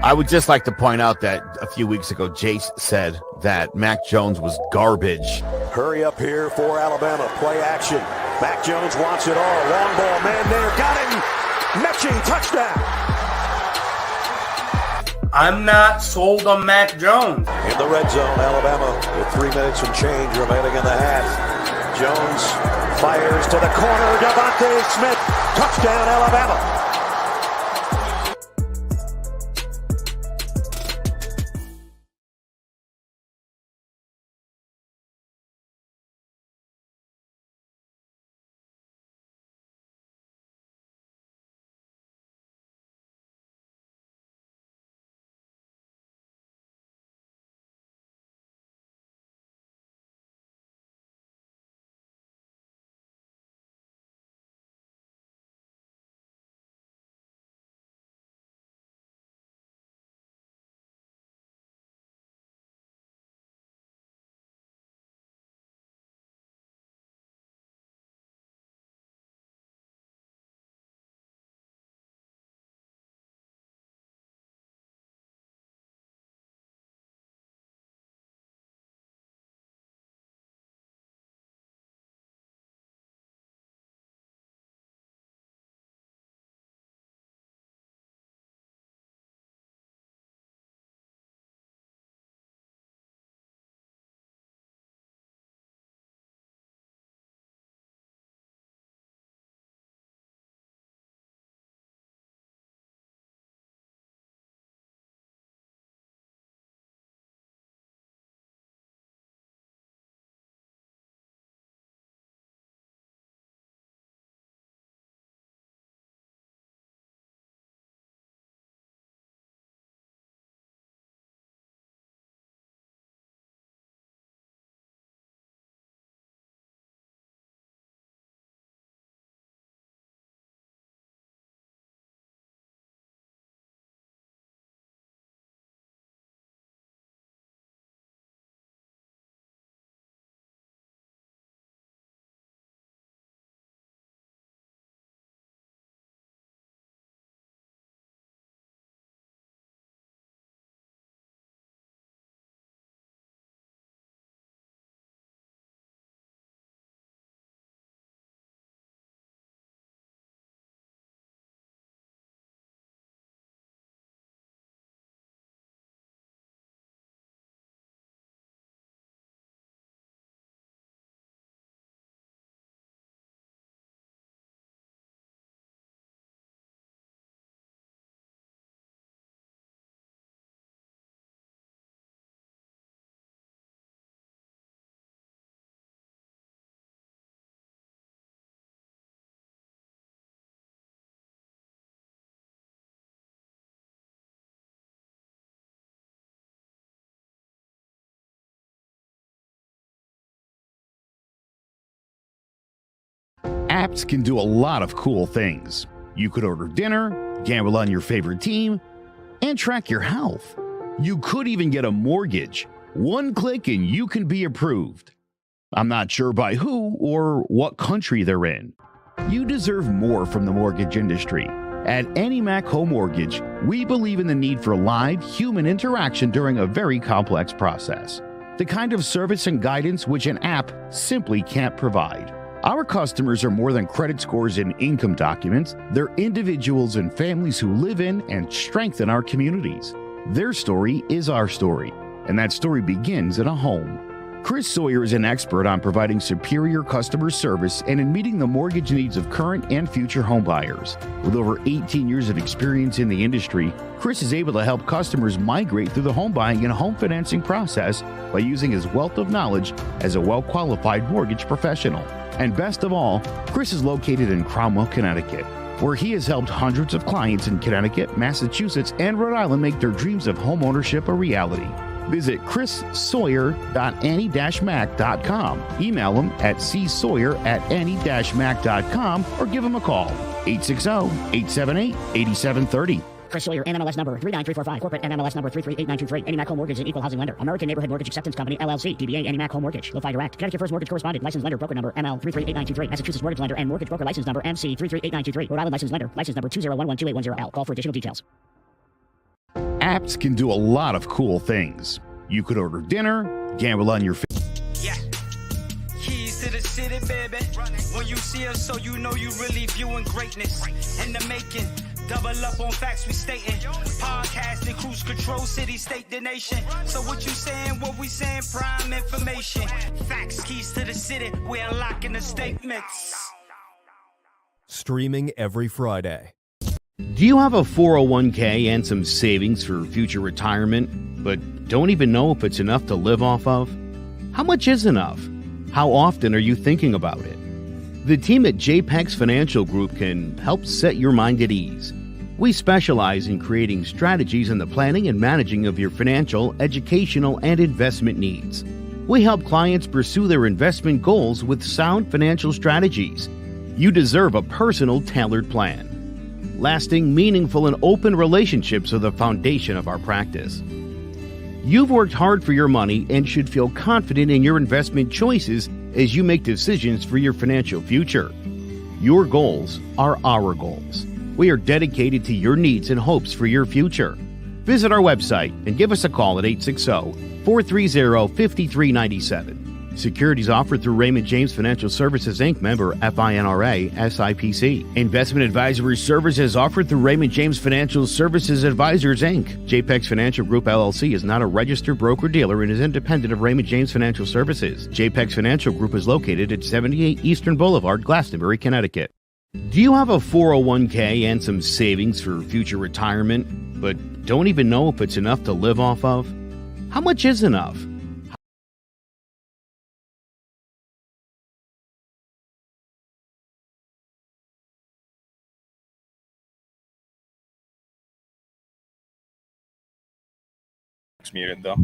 I would just like to point out that a few weeks ago, Jace said that Mac Jones was garbage. Hurry up here for Alabama. Play action. Mac Jones wants it all. Long ball, man there. Got him. Meching, touchdown. I'm not sold on Mac Jones. In the red zone, Alabama with 3 minutes and change remaining in the half. Jones fires to the corner. Devontae Smith. Touchdown, Alabama. Apps can do a lot of cool things. You could order dinner, gamble on your favorite team, and track your health. You could even get a mortgage. One click and you can be approved. I'm not sure by who or what country they're in. You deserve more from the mortgage industry. At AnyMac Home Mortgage, we believe in the need for live human interaction during a very complex process. The kind of service and guidance which an app simply can't provide. Our customers are more than credit scores and income documents. They're individuals and families who live in and strengthen our communities. Their story is our story, and that story begins in a home. Chris Sawyer is an expert on providing superior customer service and in meeting the mortgage needs of current and future homebuyers. With over 18 years of experience in the industry, Chris is able to help customers migrate through the home buying and home financing process by using his wealth of knowledge as a well-qualified mortgage professional. And best of all, Chris is located in Cromwell, Connecticut, where he has helped hundreds of clients in Connecticut, Massachusetts, and Rhode Island make their dreams of homeownership a reality. Visit chrissawyer.any-mac.com. Email him at csawyer@any-mac.com or give him a call, 860-878-8730. Chris Sawyer, NMLS number 39345, corporate NMLS number 338923. AnyMac Home Mortgage, an equal housing lender. American Neighborhood Mortgage Acceptance Company, LLC. DBA AnyMac Home Mortgage. Lo-Fi Direct. Connecticut First Mortgage Correspondent. License lender. Broker number ML 338923. Massachusetts Mortgage Lender and Mortgage Broker License number MC 338923. Rhode Island License Lender. License number 201128110L. Call for additional details. Apps can do a lot of cool things. You could order dinner, gamble on your Yeah. Keys to the city, baby. When you see us, so you know you really viewing greatness in the making. Double up on facts we stating. Podcasting, cruise control, city, state, the nation. So what you saying, what we saying, prime information. Facts, keys to the city, we unlocking the statements. Streaming every Friday. Do you have a 401k and some savings for future retirement, but don't even know if it's enough to live off of? How much is enough? How often are you thinking about it? The team at JPEX Financial Group can help set your mind at ease. We specialize in creating strategies in the planning and managing of your financial, educational, and investment needs. We help clients pursue their investment goals with sound financial strategies. You deserve a personal, tailored plan. Lasting, meaningful, and open relationships are the foundation of our practice. You've worked hard for your money and should feel confident in your investment choices as you make decisions for your financial future. Your goals are our goals. We are dedicated to your needs and hopes for your future. Visit our website and give us a call at 860-430-5397. Securities offered through Raymond James Financial Services, Inc., member FINRA, SIPC. Investment advisory services offered through Raymond James Financial Services Advisors, Inc. JPEX Financial Group, LLC is not a registered broker-dealer and is independent of Raymond James Financial Services. JPEX Financial Group is located at 78 Eastern Boulevard, Glastonbury, Connecticut. Do you have a 401k and some savings for future retirement, but don't even know if it's enough to live off of? How much is enough? It's muted though.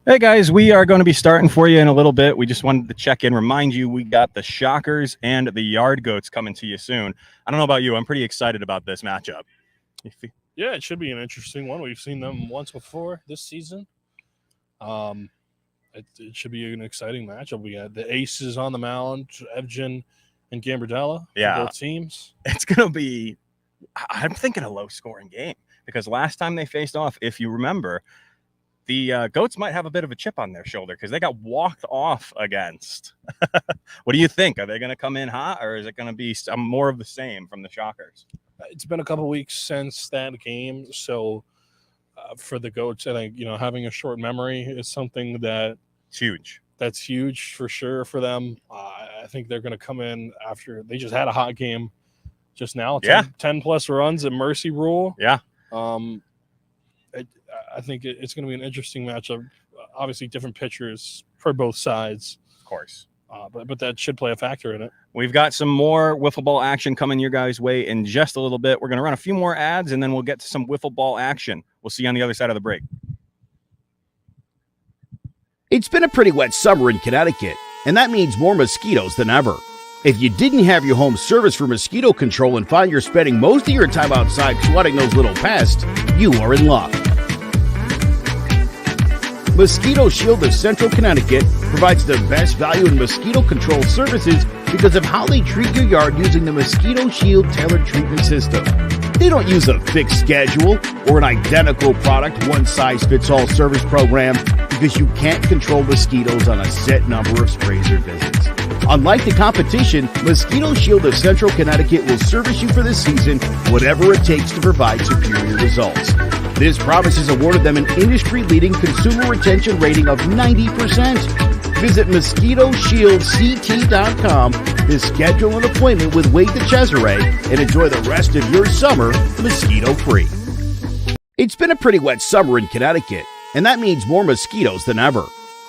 Hey guys, we are going to be starting for you in a little bit. We just wanted to check in, remind you we got the Shockers and the Yard Goats coming to you soon. I don't know about you, I'm pretty excited about this matchup. Yeah, it should be an interesting one. We've seen them once before this season. It should be an exciting matchup. We got the aces on the mound, Evgen and Gambardella. Yeah, both teams. It's going to be, I'm thinking, a low-scoring game because last time they faced off, if you remember, the Goats might have a bit of a chip on their shoulder because they got walked off against. What do you think? Are they going to come in hot, or is it going to be some more of the same from the Shockers? It's been a couple weeks since that game, so for the Goats, I think having a short memory is something that's huge. That's huge for sure for them. I think they're going to come in after they just had a hot game just now. 10 plus runs at Mercy Rule. Yeah. I think it's going to be an interesting matchup. Obviously, different pitchers for both sides, of course. But that should play a factor in it. We've got some more wiffle ball action coming your guys' way in just a little bit. We're going to run a few more ads, and then we'll get to some wiffle ball action. We'll see you on the other side of the break. It's been a pretty wet summer in Connecticut, and that means more mosquitoes than ever. If you didn't have your home service for mosquito control and find you're spending most of your time outside swatting those little pests, you are in luck. Mosquito Shield of Central Connecticut provides the best value in mosquito control services because of how they treat your yard using the Mosquito Shield tailored treatment system. They don't use a fixed schedule or an identical product, one-size-fits-all service program because you can't control mosquitoes on a set number of sprays or visits. Unlike the competition, Mosquito Shield of Central Connecticut will service you for the season, whatever it takes to provide superior results. This promise has awarded them an industry-leading consumer retention rating of 90%. Visit MosquitoShieldCT.com to schedule an appointment with Wade DeCesare and enjoy the rest of your summer mosquito-free. It's been a pretty wet summer in Connecticut, and that means more mosquitoes than ever.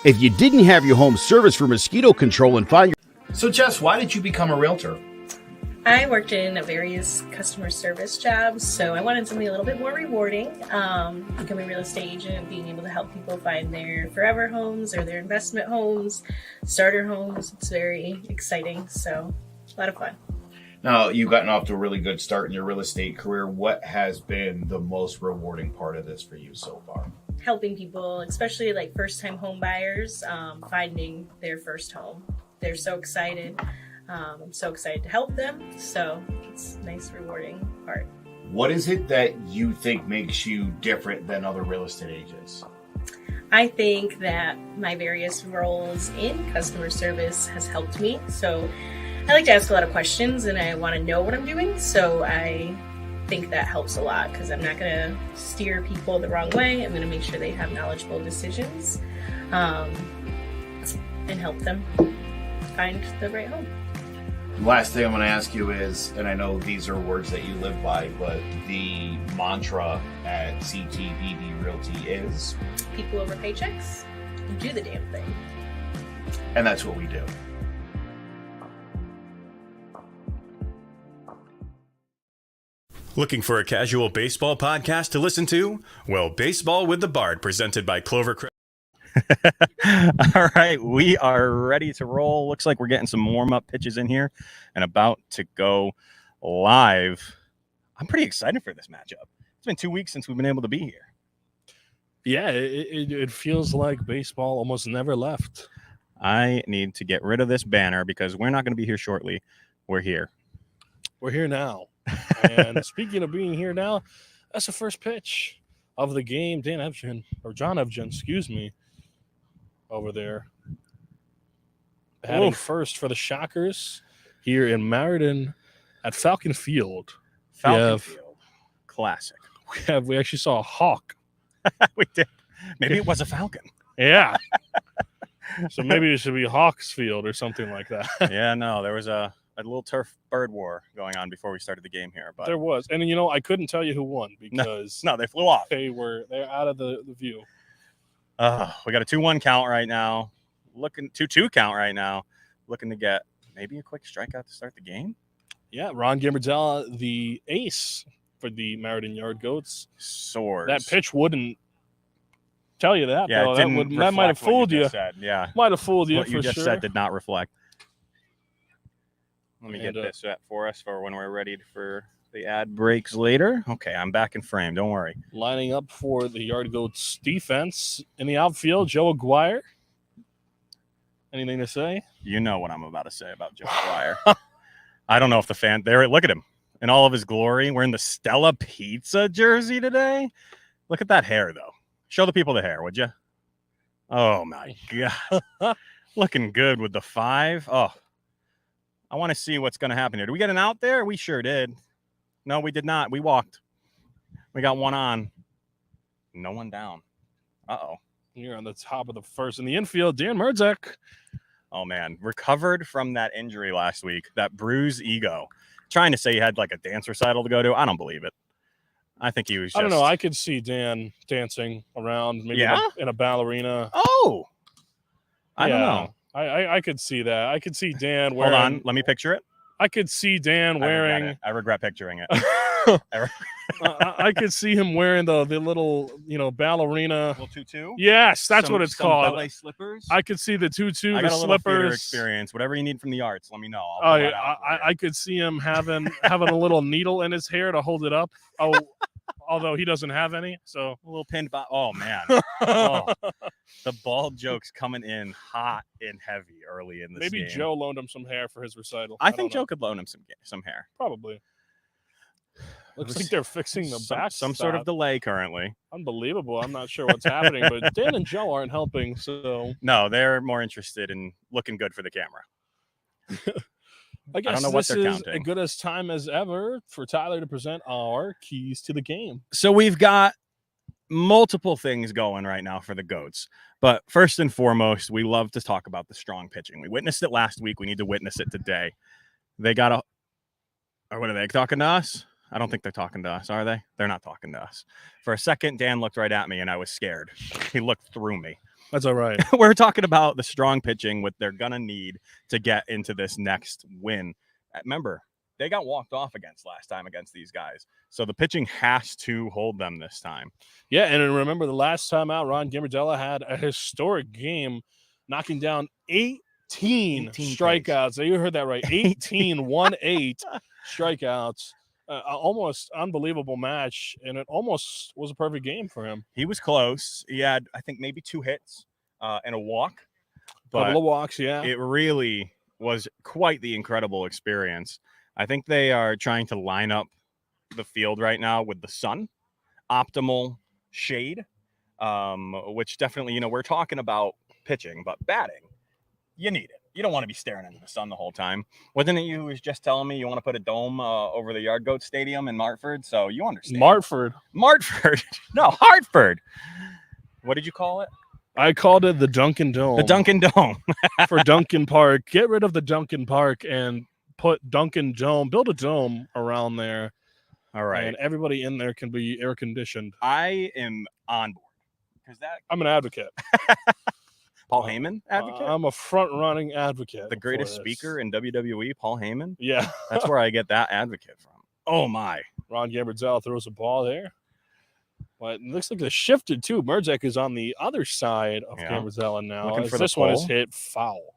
If you didn't have your home service for mosquito control and find your... So, Jess, why did you become a realtor? I worked in various customer service jobs, so I wanted something a little bit more rewarding. Becoming a real estate agent, being able to help people find their forever homes or their investment homes, starter homes. It's very exciting, so a lot of fun. Now, you've gotten off to a really good start in your real estate career. What has been the most rewarding part of this for you so far? Helping people, especially like first-time home buyers, finding their first home. They're so excited. I'm so excited to help them. So it's a nice, rewarding part. What is it that you think makes you different than other real estate agents? I think that my various roles in customer service has helped me. So I like to ask a lot of questions and I want to know what I'm doing. So I think that helps a lot because I'm not going to steer people the wrong way. I'm going to make sure they have knowledgeable decisions and help them find the right home. Last thing I'm going to ask you is, and I know these are words that you live by, but the mantra at CTBD Realty is? People over paychecks, do the damn thing. And that's what we do. Looking for a casual baseball podcast to listen to? Well, Baseball with the Bard, presented by Clover. All right, we are ready to roll. Looks like we're getting some warm-up pitches in here and about to go live. I'm pretty excited for this matchup. It's been 2 weeks since we've been able to be here. Yeah, it feels like baseball almost never left. I need to get rid of this banner because we're not going to be here shortly. We're here. We're here now. And speaking of being here now, that's the first pitch of the game. John Evgen, excuse me, over there. Batting first for the Shockers here in Meriden at Falcon Field. Field. Classic. We actually saw a hawk. We did. Maybe it was a falcon. Yeah. So maybe it should be Hawks Field or something like that. Yeah, no, there was a little turf bird war going on before we started the game here. But there was. And, I couldn't tell you who won because no, they flew off. They're out of the view. We got a 2-1 count right now. 2-2 count right now. Looking to get maybe a quick strikeout to start the game. Yeah, Ron Gambardella, the ace for the Meriden Yard Goats. Soars. That pitch wouldn't tell you that, yeah, though. That might have fooled you. Yeah. Might have fooled you what for you just sure. said did not reflect. Let me get this set for us for when we're ready for the ad breaks later. Okay, I'm back in frame. Don't worry. Lining up for the Yard Goats defense in the outfield, Joe Aguirre. Anything to say? You know what I'm about to say about Joe Aguirre. I don't know if the fan there. Look at him in all of his glory, wearing the Stella Pizza jersey today. Look at that hair, though. Show the people the hair, would you? Oh my God, looking good with the 5. Oh, I want to see what's going to happen here. Did we get an out there? We sure did. No, we did not. We walked. We got one on. No one down. Uh-oh. Here on the top of the first in the infield, Dan Merdzak. Oh, man. Recovered from that injury last week, that bruised ego. Trying to say he had like a dance recital to go to. I don't believe it. I think he was just... I don't know. I could see Dan dancing around maybe in a ballerina. Oh! I don't know. I could see that. I could see Dan wearing... Hold on. Let me picture it. I could see Dan wearing... I regret picturing it. I could see him wearing the little, ballerina. Little tutu? Yes, that's what it's called. Ballet slippers? I could see the tutu, I got the a little theater slippers. experience. Whatever you need from the arts, let me know. I could see him having a little needle in his hair to hold it up. Oh, although he doesn't have any, so a little pinned by. Oh man, the bald joke's coming in hot and heavy early in this game. Maybe Joe loaned him some hair for his recital. I think Joe could loan him some hair. Probably. Looks like they're fixing the back. Some sort of delay currently. Unbelievable. I'm not sure what's happening, but Dan and Joe aren't helping. So no, they're more interested in looking good for the camera. I guess don't know what they're is counting. as good as time as ever for Tyler to present our keys to the game. So we've got multiple things going right now for the Goats. But first and foremost, we love to talk about the strong pitching. We witnessed it last week. We need to witness it today. They got or what are they talking to us? I don't think they're talking to us, are they? They're not talking to us. For a second, Dan looked right at me, and I was scared. He looked through me. That's all right. We're talking about the strong pitching, what they're going to need to get into this next win. Remember, they got walked off last time against these guys. So the pitching has to hold them this time. Yeah, and remember the last time out, Ron Gambardella had a historic game, knocking down 18 strikeouts. So you heard that right. 18, 1-8 strikeouts. Almost unbelievable match, and it almost was a perfect game for him. He was close. He had, I think, maybe 2 hits and a walk. Couple of walks, yeah. It really was quite the incredible experience. I think they are trying to line up the field right now with the sun, optimal shade, which definitely, we're talking about pitching, but batting, you need it. You don't want to be staring into the sun the whole time. Wasn't it you who was just telling me you want to put a dome over the Yard Goat Stadium in Martford? So you understand. Martford. No, Hartford. What did you call it? I called it the Dunkin' Dome. The Dunkin' Dome. For Dunkin' Park. Get rid of the Dunkin' Park and put Dunkin' Dome. Build a dome around there. All right. And everybody in there can be air conditioned. I am on board. I'm an advocate. Paul Heyman advocate? I'm a front-running advocate. The greatest speaker in WWE, Paul Heyman? Yeah. That's where I get that advocate from. Oh, my. Ron Gambardella throws a ball there. But it looks like they shifted, too. Merjek is on the other side of Gambardella now. This one is hit foul.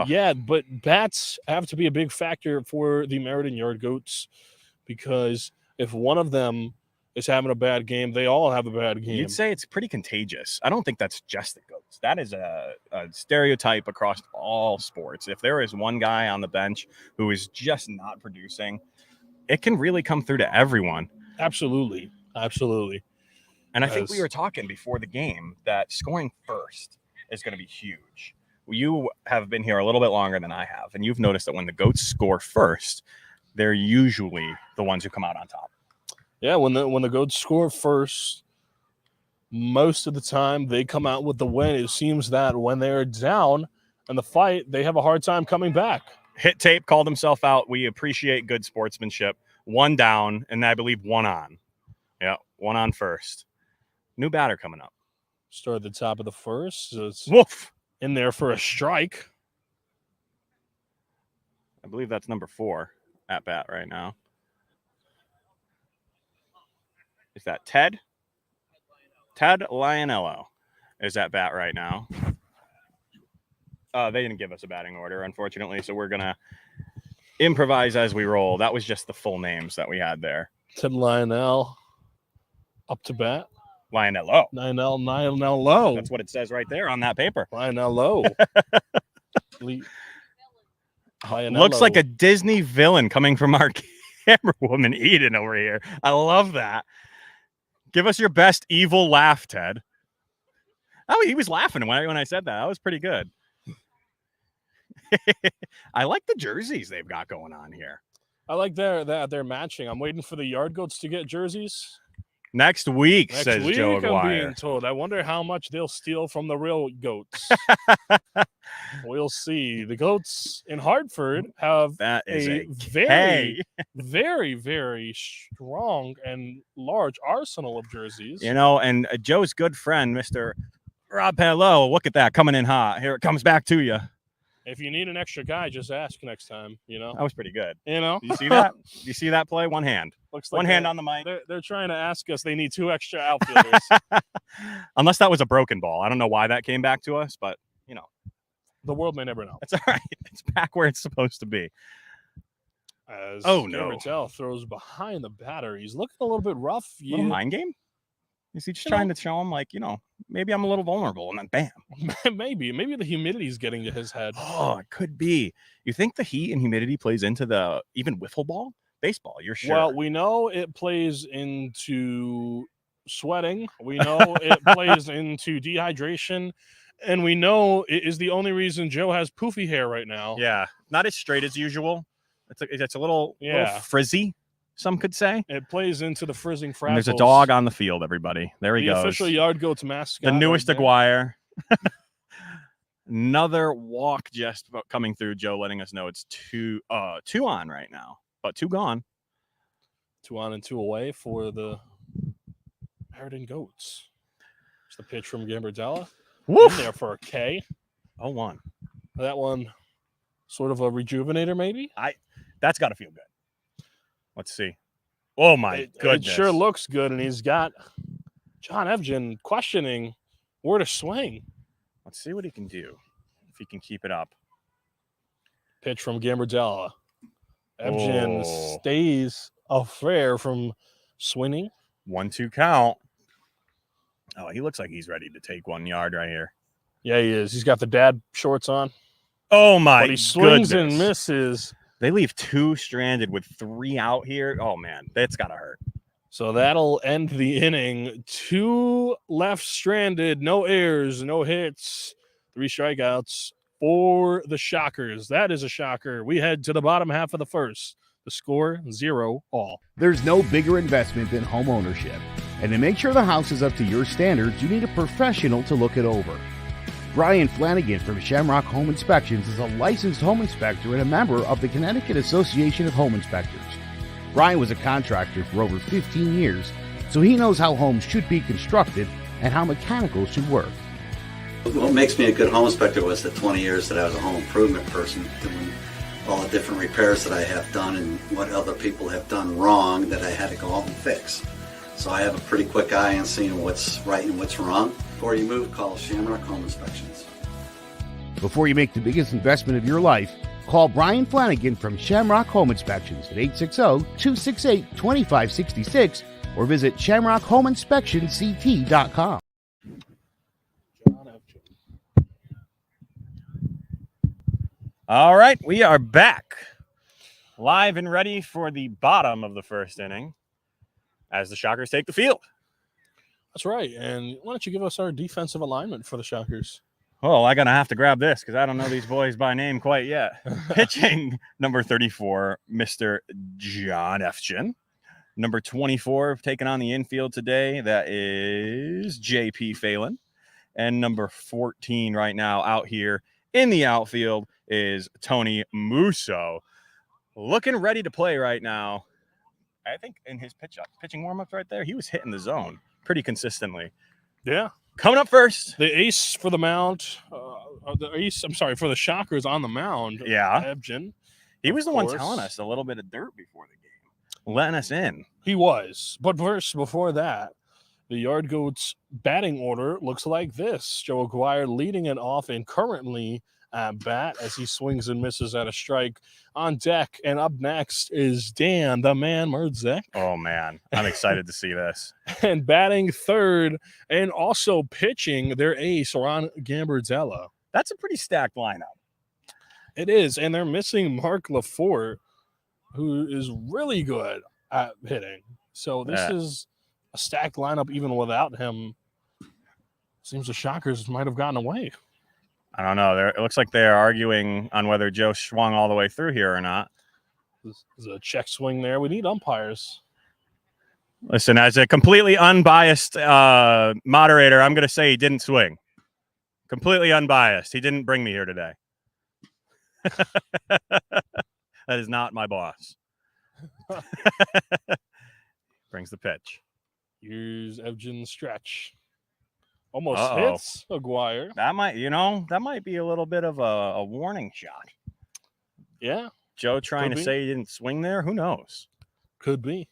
Yeah, but bats have to be a big factor for the Meriden Yard Goats because if one of them is having a bad game, they all have a bad game. You'd say it's pretty contagious. I don't think that's just the Goats. That is a stereotype across all sports. If there is one guy on the bench who is just not producing, it can really come through to everyone. Absolutely. And I think we were talking before the game that scoring first is going to be huge. You have been here a little bit longer than I have, and you've noticed that when the Goats score first, they're usually the ones who come out on top. Yeah, when the Goats score first, most of the time they come out with the win. It seems that when they're down in the fight, they have a hard time coming back. Hit Tape called himself out. We appreciate good sportsmanship. One down, and I believe one on. Yeah, one on first. New batter coming up. Start at the top of the first. So it's Woof. In there for a strike. I believe that's number 4 at bat right now. Is that Ted? Ted Lionello is at bat right now. They didn't give us a batting order, unfortunately, so we're going to improvise as we roll. That was just the full names that we had there. Ted Lionel up to bat. Lionello. Lionello. That's what it says right there on that paper. Lionello. Looks like a Disney villain coming from our camera woman Eden over here. I love that. Give us your best evil laugh, Ted. Oh, he was laughing when I said that. That was pretty good. I like the jerseys they've got going on here. I like their matching. I'm waiting for the Yard Goats to get jerseys. Next week, says Joe Aguirre. I'm being told. I wonder how much they'll steal from the real Goats. We'll see. The Goats in Hartford have a very, very, very strong and large arsenal of jerseys. And Joe's good friend, Mr. Rob Pello, look at that, coming in hot. Here it comes back to you. If you need an extra guy, just ask next time, That was pretty good. You see that? You see that play? One hand. Looks like one hand on the mic. They're trying to ask us they need 2 extra outfielders. Unless that was a broken ball. I don't know why that came back to us, but, The world may never know. That's all right. It's back where it's supposed to be. As no. throws behind the batter. He's looking a little bit rough. Little mind game? Is he just trying to show him, maybe I'm a little vulnerable, and then bam. Maybe the humidity's getting to his head. Oh, it could be. You think the heat and humidity plays into the even wiffle ball? Baseball, you're sure. Well, we know it plays into sweating. We know it plays into dehydration. And we know it is the only reason Joe has poofy hair right now. Yeah, not as straight as usual. It's a little frizzy, some could say. It plays into the frizzing frazzles. And there's a dog on the field, everybody. There he goes. The official Yard Goats mascot. The newest Aguirre. Another walk just about coming through. Joe letting us know it's 2 on right now, but 2 gone. 2 on and 2 away for the Meriden Goats. It's the pitch from Gambardella. Woof. In there for a K. 0-1. That one sort of a rejuvenator, maybe? That's got to feel good. Let's see. Oh, my goodness. It sure looks good, and he's got John Evgen questioning where to swing. Let's see what he can do, if he can keep it up. Pitch from Gambardella. Evgen stays affair from swinging. 1-2 count. Oh, he looks like he's ready to take 1 yard right here. Yeah, he is. He's got the dad shorts on. Oh, my But he swings goodness. and misses. They leave 2 stranded with 3 out here. Oh, man, that's got to hurt. So that'll end the inning. 2 left stranded, no errors, no hits, 3 strikeouts for the Shockers. That is a shocker. We head to the bottom half of the first. The score, 0-all. There's no bigger investment than home ownership. And to make sure the house is up to your standards, you need a professional to look it over. Brian Flanagan from Shamrock Home Inspections is a licensed home inspector and a member of the Connecticut Association of Home Inspectors. Brian was a contractor for over 15 years, so he knows how homes should be constructed and how mechanicals should work. What makes me a good home inspector was the 20 years that I was a home improvement person, doing all the different repairs that I have done and what other people have done wrong that I had to go out and fix. So I have a pretty quick eye on seeing what's right and what's wrong. Before you move, call Shamrock Home Inspections. Before you make the biggest investment of your life, call Brian Flanagan from Shamrock Home Inspections at 860-268-2566 or visit shamrockhomeinspectionct.com. All right, we are back live and ready for the bottom of the first inning as the Shockers take the field. That's right. And why don't you give us our defensive alignment for the Shockers? Oh, I'm going to have to grab this because I don't know these boys by name quite yet. Pitching, number 34, Mr. John Efchin. Number 24, taking on the infield today, that is J.P. Phelan. And number 14 right now out here in the outfield is Tony Musso. Looking ready to play right now. I think in his pitching warm-ups right there, he was hitting the zone pretty consistently. Yeah. Coming up first, the ace for the mound, for the Shockers on the mound. Yeah. Ebgen. He was the one telling us a little bit of dirt before the game, letting us in. He was. But first, before that, the Yard Goats batting order looks like this. Joe Aguirre leading it off and currently at bat as he swings and misses at a strike on deck. And up next is Dan, the man Meriden. Oh, man. I'm excited to see this. And batting third and also pitching their ace, Ron Gambardella. That's a pretty stacked lineup. It is. And they're missing Mark Lafort, who is really good at hitting. So this is a stacked lineup even without him. Seems the Shockers might have gotten away. I don't know. It looks like they're arguing on whether Joe swung all the way through here or not. There's a check swing there. We need umpires. Listen, as a completely unbiased moderator, I'm going to say he didn't swing. Completely unbiased. He didn't bring me here today. That is not my boss. Brings the pitch. Here's Ebgen stretch. Almost hits Aguirre. That might be a little bit of a warning shot. Yeah. Joe trying to say he didn't swing there. Who knows? Could be.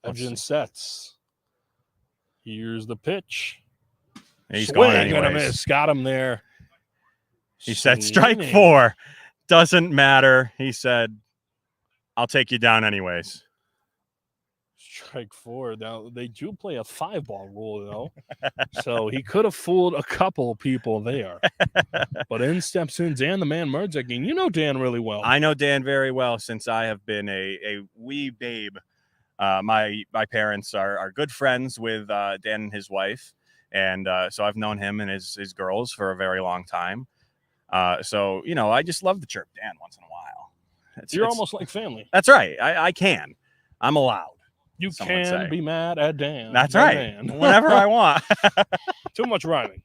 Ebgen sets. Here's the pitch. He's swing going anyways. And a miss. Got him there. He said strike 4. Doesn't matter. He said, I'll take you down anyways. Strike 4. Now, they do play a 5-ball rule, though. So he could have fooled a couple people there. But in steps in Dan, the man Merzik. And you know Dan really well. I know Dan very well since I have been a wee babe. My parents are good friends with Dan and his wife. And so I've known him and his girls for a very long time. So, I just love to chirp Dan once in a while. You're almost like family. That's right. I can. I'm allowed. You can be mad at Dan. That's right. Dan. Whenever I want. Too much rhyming.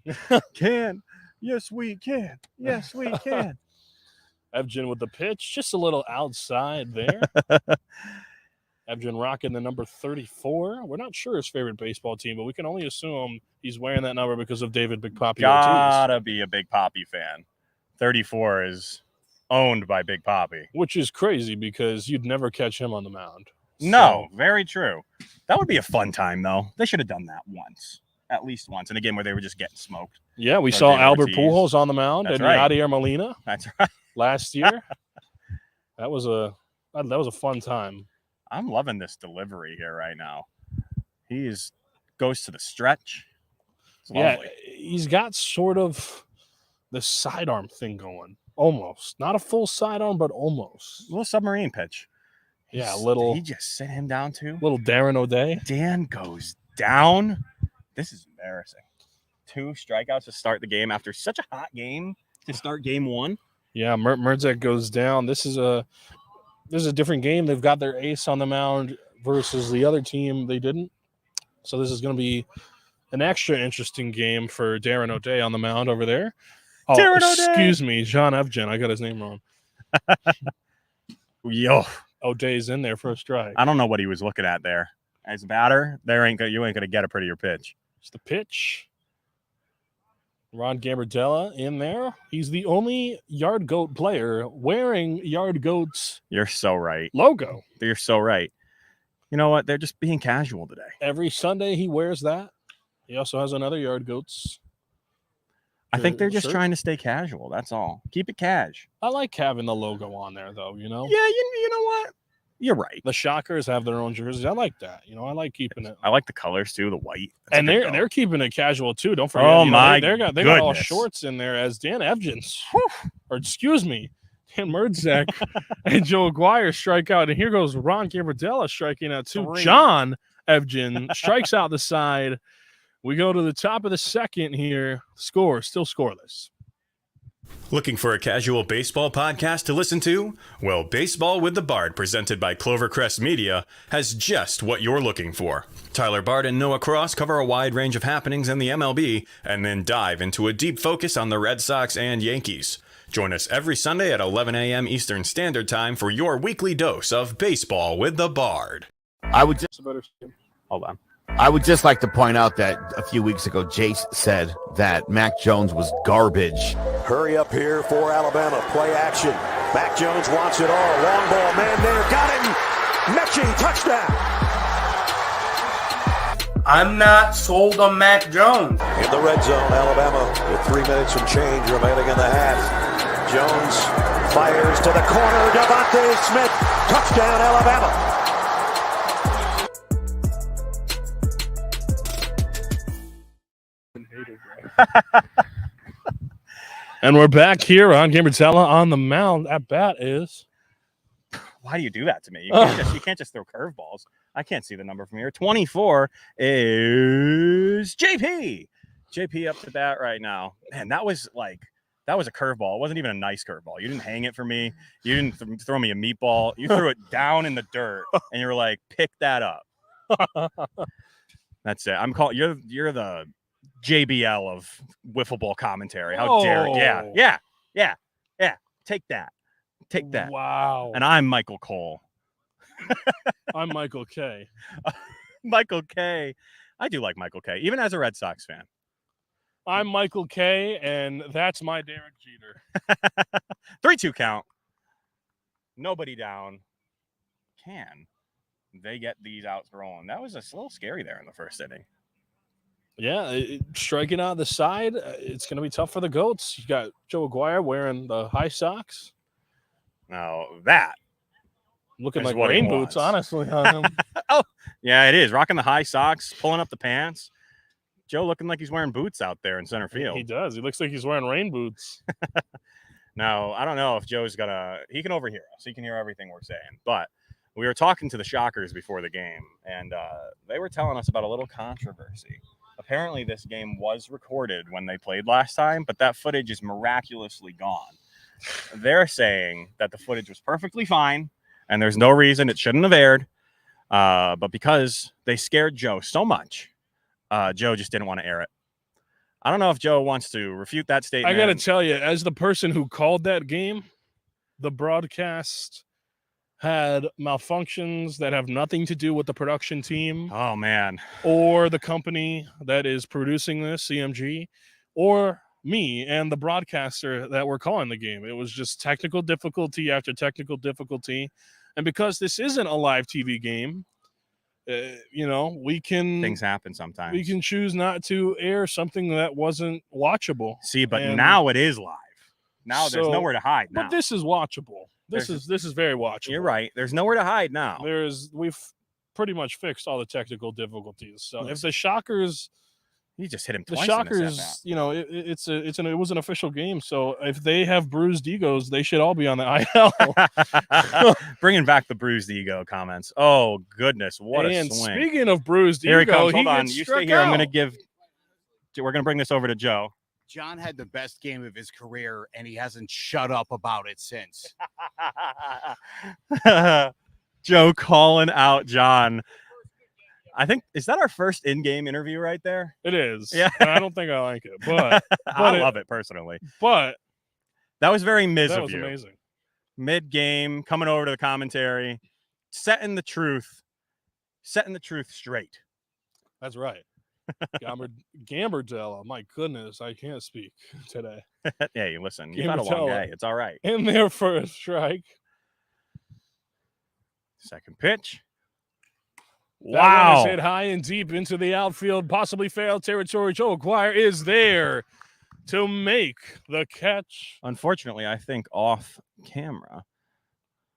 Can. Yes, we can. Yes, we can. Ebgen with the pitch. Just a little outside there. Ebgen rocking the number 34. We're not sure his favorite baseball team, but we can only assume he's wearing that number because of David Big Papi Ortiz. Gotta be a Big Papi fan. 34 is owned by Big Papi. Which is crazy because you'd never catch him on the mound. No, very true. That would be a fun time, though. They should have done that once. At least once. In a game where they were just getting smoked. Yeah, we saw Albert Pujols on the mound and Yadier Molina. That's right. Last year. That was a fun time. I'm loving this delivery here right now. He goes to the stretch. It's lovely. Yeah, he's got sort of the sidearm thing going. Almost. Not a full sidearm, but almost. A little submarine pitch. Yeah, a little. He just sent him down too. Little Darren O'Day. Dan goes down. This is embarrassing. 2 strikeouts to start the game after such a hot game to start game 1. Yeah, Meriden goes down. This is a different game. They've got their ace on the mound versus the other team. They didn't. So this is going to be an extra interesting game for Darren O'Day on the mound over there. Oh, Darren O'Day. Excuse me, John Evgen. I got his name wrong. Yo, O'Day's in there for a strike. I don't know what he was looking at there. As a batter, you ain't gonna get a prettier pitch. It's the pitch. Ron Gambardella in there. He's the only Yard Goat player wearing Yard Goat's You're so right. logo. You're so right. You know what? They're just being casual today. Every Sunday he wears that. He also has another Yard Goats. I think they're just shirt. trying to stay casual. That's all. Keep it cash. I like having the logo on there, though, you know? Yeah, you know what? You're right. The Shockers have their own jerseys. I like that. You know, I like keeping it. I like the colors, too, the white. That's And they're keeping it casual, too. Don't forget. Oh, you know, my they got all goodness. shorts in there as Dan Evgens. Or, excuse me, Dan Merdzak and Joe Aguirre strike out. And here goes Ron Gambardella striking out, too. 3. John Evgen strikes out the side. We go to the top of the second here. Score, still scoreless. Looking for a casual baseball podcast to listen to? Well, Baseball with the Bard, presented by Clovercrest Media, has just what you're looking for. Tyler Bard and Noah Cross cover a wide range of happenings in the MLB and then dive into a deep focus on the Red Sox and Yankees. Join us every Sunday at 11 a.m. Eastern Standard Time for your weekly dose of Baseball with the Bard. I would just Hold on. I would just like to point out that a few weeks ago, Jace said that Mac Jones was garbage. Hurry up here for Alabama. Play action. Mac Jones wants it all. Long ball, man there. Got him. Mechie, touchdown. I'm not sold on Mac Jones. In the red zone, Alabama with 3 minutes and change remaining in the half. Jones fires to the corner. Devontae Smith. Touchdown, Alabama. And we're back here on Gambardella on the mound. At bat is. Why do you do that to me? You can't just throw curveballs. I can't see the number from here. 24 is JP. JP up to bat right now. Man, that was a curveball. It wasn't even a nice curveball. You didn't hang it for me. You didn't throw me a meatball. You threw it down in the dirt, and you were like, pick that up. That's it. I'm calling you're the JBL of wiffle ball commentary. How dare you? Yeah. Take that. Wow. And I'm Michael Cole. I'm Michael K. Michael K. I do like Michael K. Even as a Red Sox fan. I'm Michael K. And that's my Derek Jeter. 3-2 count. Nobody down. Can they get these outs rolling? That was a little scary there in the first inning. Yeah, striking out the side, it's going to be tough for the Goats. You got Joe Aguirre wearing the high socks. Now that looking like rain boots, honestly, on him. Oh, yeah, it is. Rocking the high socks, pulling up the pants. Joe looking like he's wearing boots out there in center field. He does. He looks like he's wearing rain boots. Now, I don't know if Joe's he can overhear us. He can hear everything we're saying. But we were talking to the Shockers before the game, and they were telling us about a little controversy. Apparently, this game was recorded when they played last time, but that footage is miraculously gone. They're saying that the footage was perfectly fine, and there's no reason it shouldn't have aired. But because they scared Joe so much, Joe just didn't want to air it. I don't know if Joe wants to refute that statement. I got to tell you, as the person who called that game, the broadcast had malfunctions that have nothing to do with the production team. Oh, man. Or the company that is producing this, CMG, or me and the broadcaster that were calling the game. It was just technical difficulty after technical difficulty. And because this isn't a live TV game, things happen sometimes. We can choose not to air something that wasn't watchable. See, but now it is live. Now there's nowhere to hide. Now. But this is watchable. This is very watchable. You're right. There's nowhere to hide now. We've pretty much fixed all the technical difficulties. So if the Shockers He just hit him The twice. in this Shockers, at-bat. you know, it was an official game, so if they have bruised egos, they should all be on the IL. Bringing back the bruised ego comments. Oh goodness, what a And swing! speaking of bruised Here ego, he comes. Hold on, gets you struck stay here. I'm out. going to give. We're going to bring this over to Joe. John had the best game of his career, and he hasn't shut up about it since. Joe calling out John. I think, is that our first in-game interview right there? It is. Yeah. And I don't think I like it, but I love it personally. But that was very Miz that of was you. amazing. Mid-game, coming over to the commentary, setting the truth straight. That's right. Gambardella, my goodness, I can't speak today. Hey, listen, you've had a long day. It's all right. In there for a strike. Second pitch. That Wow. one is hit high and deep into the outfield, possibly foul territory. Joe Aguirre is there to make the catch. Unfortunately, I think off camera,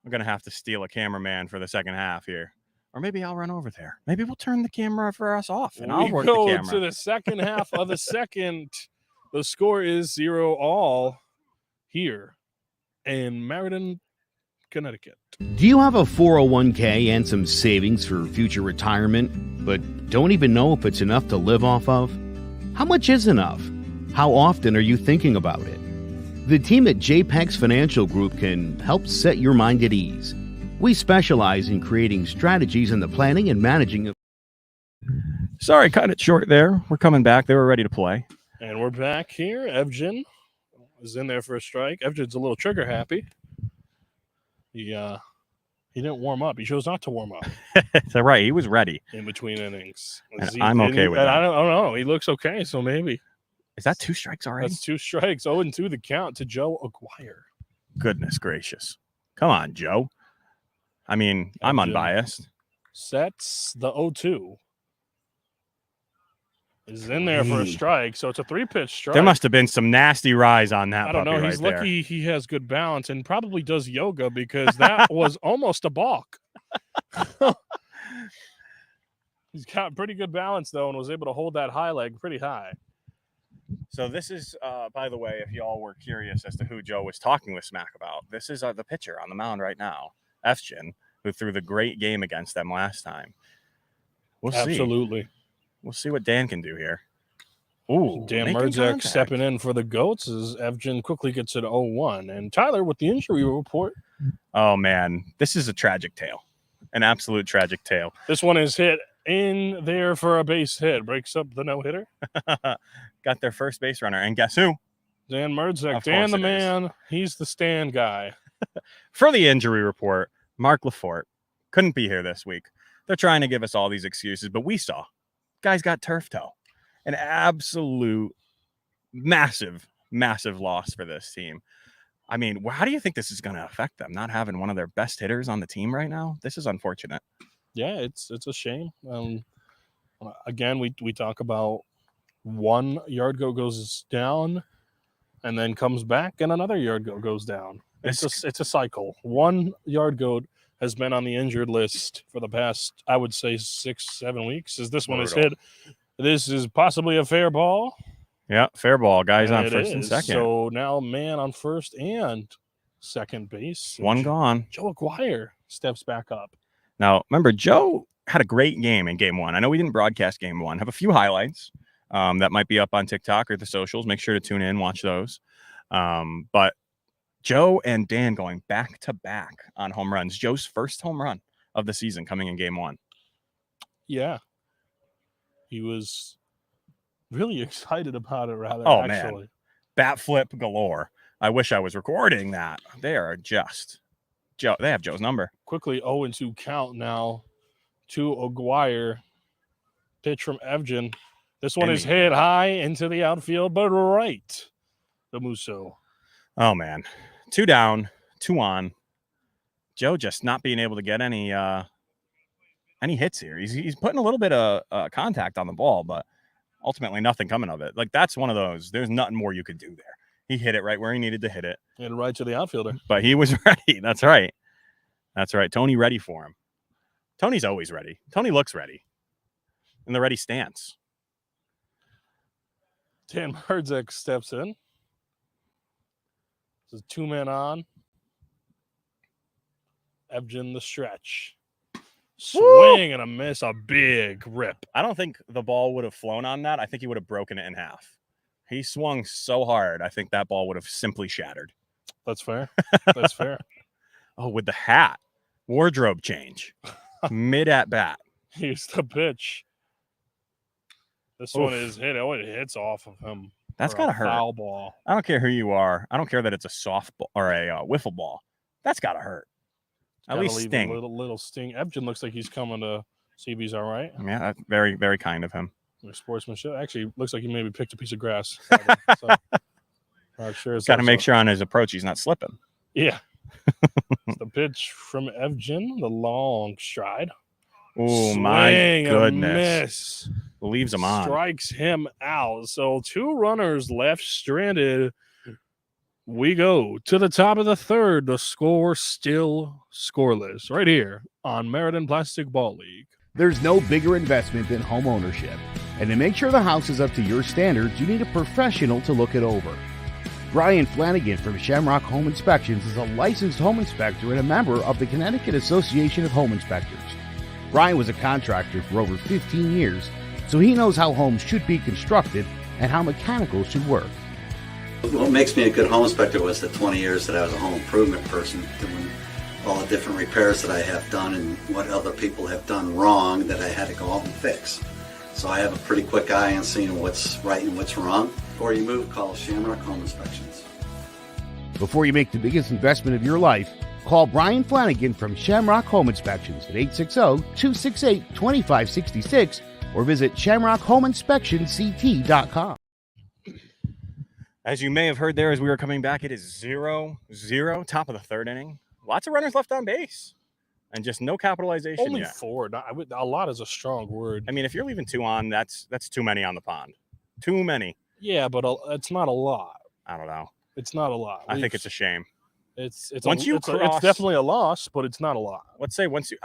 I'm going to have to steal a cameraman for the second half here. Or maybe I'll run over there. Maybe we'll turn the camera for us off, and I'll work the go camera. to the second half of the second. The score is 0-all here in Meriden, Connecticut. Do you have a 401k and some savings for future retirement, but don't even know if it's enough to live off of? How much is enough? How often are you thinking about it? The team at JPEX Financial Group can help set your mind at ease. We specialize in creating strategies in the planning and managing of. Sorry, cut it short there. We're coming back. They were ready to play. And we're back here. Evgen is in there for a strike. Evgen's a little trigger happy. He didn't warm up. He chose not to warm up. That's right. He was ready. In between innings. And I'm okay with that. I don't know. He looks okay, so maybe. Is that 2 strikes already? That's 2 strikes. 0-2 the count to Joe Aguirre. Goodness gracious. Come on, Joe. I mean, I'm unbiased. Sets the 0-2. Is in there for a strike, so it's a 3-pitch strike. There must have been some nasty rise on that. I don't know. Puppy He's right lucky he has good balance and probably does yoga because that was almost a balk. He's got pretty good balance, though, and was able to hold that high leg pretty high. So this is, by the way, if y'all were curious as to who Joe was talking with smack about, this is the pitcher on the mound right now, Efchin, who threw the great game against them last time. We'll see. Absolutely. We'll see what Dan can do here. Ooh, Dan making Merzik contact. stepping in for the Goats as Evgen quickly gets it 0-1. And Tyler with the injury report. Oh, man. This is a tragic tale. An absolute tragic tale. This one is hit in there for a base hit. Breaks up the no-hitter. Got their first base runner. And guess who? Dan Merzik. Of Dan course the it is. man. He's the stand guy. For the injury report, Mark Lafort couldn't be here this week. They're trying to give us all these excuses, but we saw. Guy's got turf toe. An absolute massive, massive loss for this team. I mean, how do you think this is going to affect them? Not having one of their best hitters on the team right now? This is unfortunate. Yeah, it's a shame. Again, we talk about one yard goes down and then comes back and another yard goes down. It's a cycle. 1 yard goat has been on the injured list for the past, I would say, 6-7 weeks. As this one is hit, this is possibly a fair ball. Yeah, fair ball. Guys on It first and is. second. So now man on first and second base. One gone. Joe Aguirre steps back up. Now, remember, Joe had a great game in game one. I know we didn't broadcast game one. Have a few highlights that might be up on TikTok or the socials. Make sure to tune in, watch those. But Joe and Dan going back to back on home runs. Joe's first home run of the season coming in game one. Yeah. He was really excited about it, rather. Oh, actually. man. Bat flip galore. I wish I was recording that. They are just Joe. They have Joe's number. Quickly 0-2 count now to Aguirre. Pitch from Evgen. This one is hit high into the outfield, but right. The Musso. Oh, man. 2 down, 2 on. Joe just not being able to get any hits here. He's putting a little bit of contact on the ball, but ultimately nothing coming of it. Like, that's one of those. There's nothing more you could do there. He hit it right where he needed to hit it. And right to the outfielder. But he was ready. That's right. That's right. Tony ready for him. Tony's always ready. Tony looks ready. In the ready stance. Dan Meriden steps in. This is 2 men on. Evgen the stretch. Swing and a miss, a big rip. I don't think the ball would have flown on that. I think he would have broken it in half. He swung so hard, I think that ball would have simply shattered. That's fair. That's fair. Oh, with the hat. Wardrobe change. Mid at bat. Here's the pitch. This one is hit. Oh, it hits off of him. That's got to hurt. Foul ball. I don't care who you are. I don't care that it's a softball or a wiffle ball. That's got to hurt. At least sting. A little sting. Evgen looks like he's coming to see if he's all right. Yeah, that's very, very kind of him. Sportsmanship. Actually, looks like he maybe picked a piece of grass. So, not sure. Got to make sure on his approach he's not slipping. Yeah. It's the pitch from Evgen, the long stride. Oh, my goodness. Miss. Leaves him on. Strikes him out. So 2 runners left stranded. We go to the top of the third. The score still scoreless right here on Meriden Plastic Ball League. There's no bigger investment than home ownership. And to make sure the house is up to your standards, you need a professional to look it over. Brian Flanagan from Shamrock Home Inspections is a licensed home inspector and a member of the Connecticut Association of Home Inspectors. Brian was a contractor for over 15 years, so he knows how homes should be constructed and how mechanicals should work. What makes me a good home inspector was the 20 years that I was a home improvement person, doing all the different repairs that I have done and what other people have done wrong that I had to go out and fix. So I have a pretty quick eye on seeing what's right and what's wrong. Before you move, call Shamrock Home Inspections. Before you make the biggest investment of your life, call Brian Flanagan from Shamrock Home Inspections at 860-268-2566 or visit shamrockhomeinspectionct.com. As you may have heard there as we were coming back, it is 0-0, top of the third inning. Lots of runners left on base. And just no capitalization Only yet. 4. A lot is a strong word. I mean, if you're leaving 2 on, that's too many on the pond. Too many. Yeah, but it's not a lot. I don't know. It's not a lot. I think it's a shame. It's definitely a loss, but it's not a lot. Let's say once you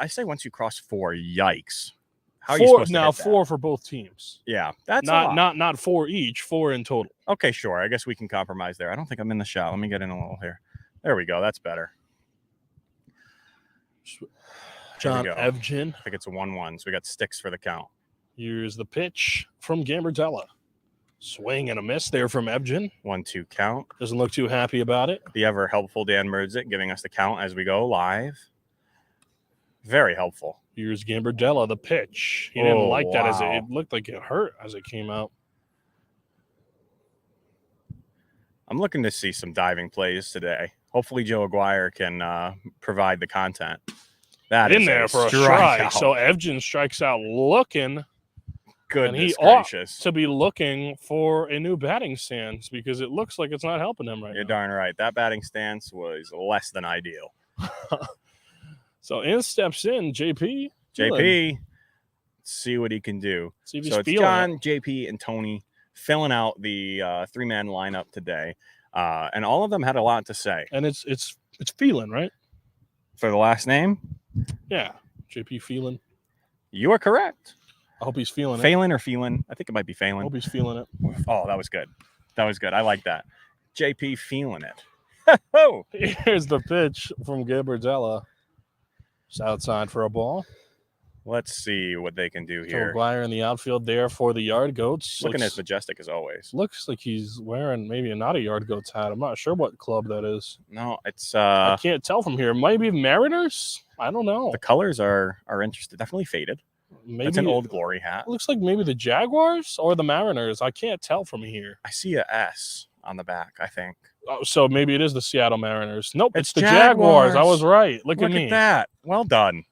cross 4, yikes. How are 4 you supposed to now? hit that? 4 for both teams. Yeah, that's not 4 each. 4 in total. Okay, sure. I guess we can compromise there. I don't think I'm in the shot. Let me get in a little here. There we go. That's better. John Evgen. I think it's a 1-1, so we got sticks for the count. Here's the pitch from Gambardella. Swing and a miss there from Evgen. 1-2 count. Doesn't look too happy about it. The ever helpful Dan Meriden giving us the count as we go live. Very helpful. Here's Gambardella, the pitch. He didn't like that as it looked like it hurt as it came out. I'm looking to see some diving plays today. Hopefully Joe Aguirre can provide the content. That in is there for a strike. So Evgen strikes out looking. Goodness and he gracious. ought to be looking for a new batting stance because it looks like it's not helping him right now. You're darn right. That batting stance was less than ideal. So in steps in JP. JP, see what he can do. See if so he's it's John, JP, and Tony filling out the 3-man lineup today. And all of them had a lot to say. And it's Phelan, right? For the last name? Yeah. JP Phelan. You are correct. I hope he's feeling Phelan or Phelan? I think it might be Phelan. I hope he's feeling it. Oh, that was good. That was good. I like that. JP feeling it. Oh, here's the pitch from Gambardella. It's outside for a ball. Let's see what they can do here. Aguirre in the outfield there for the Yard Goats. Looking as majestic as always. Looks like he's wearing maybe not a Yard Goats hat. I'm not sure what club that is. No, it's I can't tell from here. It might be Mariners. I don't know. The colors are interesting. Definitely faded. Maybe it's an Old Glory hat. It looks like maybe the Jaguars or the Mariners. I can't tell from here. I see a S on the back, I think. Oh, so maybe it is the Seattle Mariners. Nope, it's the Jaguars. I was right. Look at me. Look at that. Well done.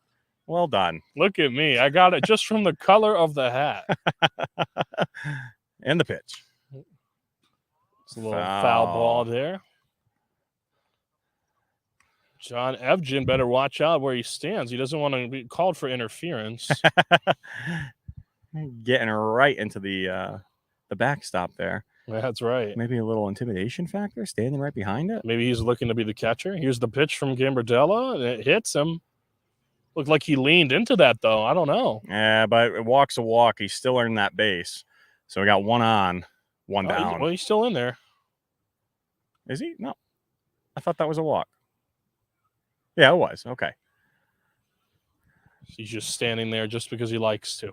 Well done. Look at me. I got it just from the color of the hat. And the pitch. It's a little foul ball there. John Evgen better watch out where he stands. He doesn't want to be called for interference. Getting right into the backstop there. That's right. Maybe a little intimidation factor, standing right behind it. Maybe he's looking to be the catcher. Here's the pitch from Gambardella, and it hits him. Looked like he leaned into that, though. I don't know. Yeah, but it walks a walk. He still earned that base. So we got 1 on, One down. Well, he's still in there. Is he? No. I thought that was a walk. Yeah, it was. Okay. He's just standing there just because he likes to.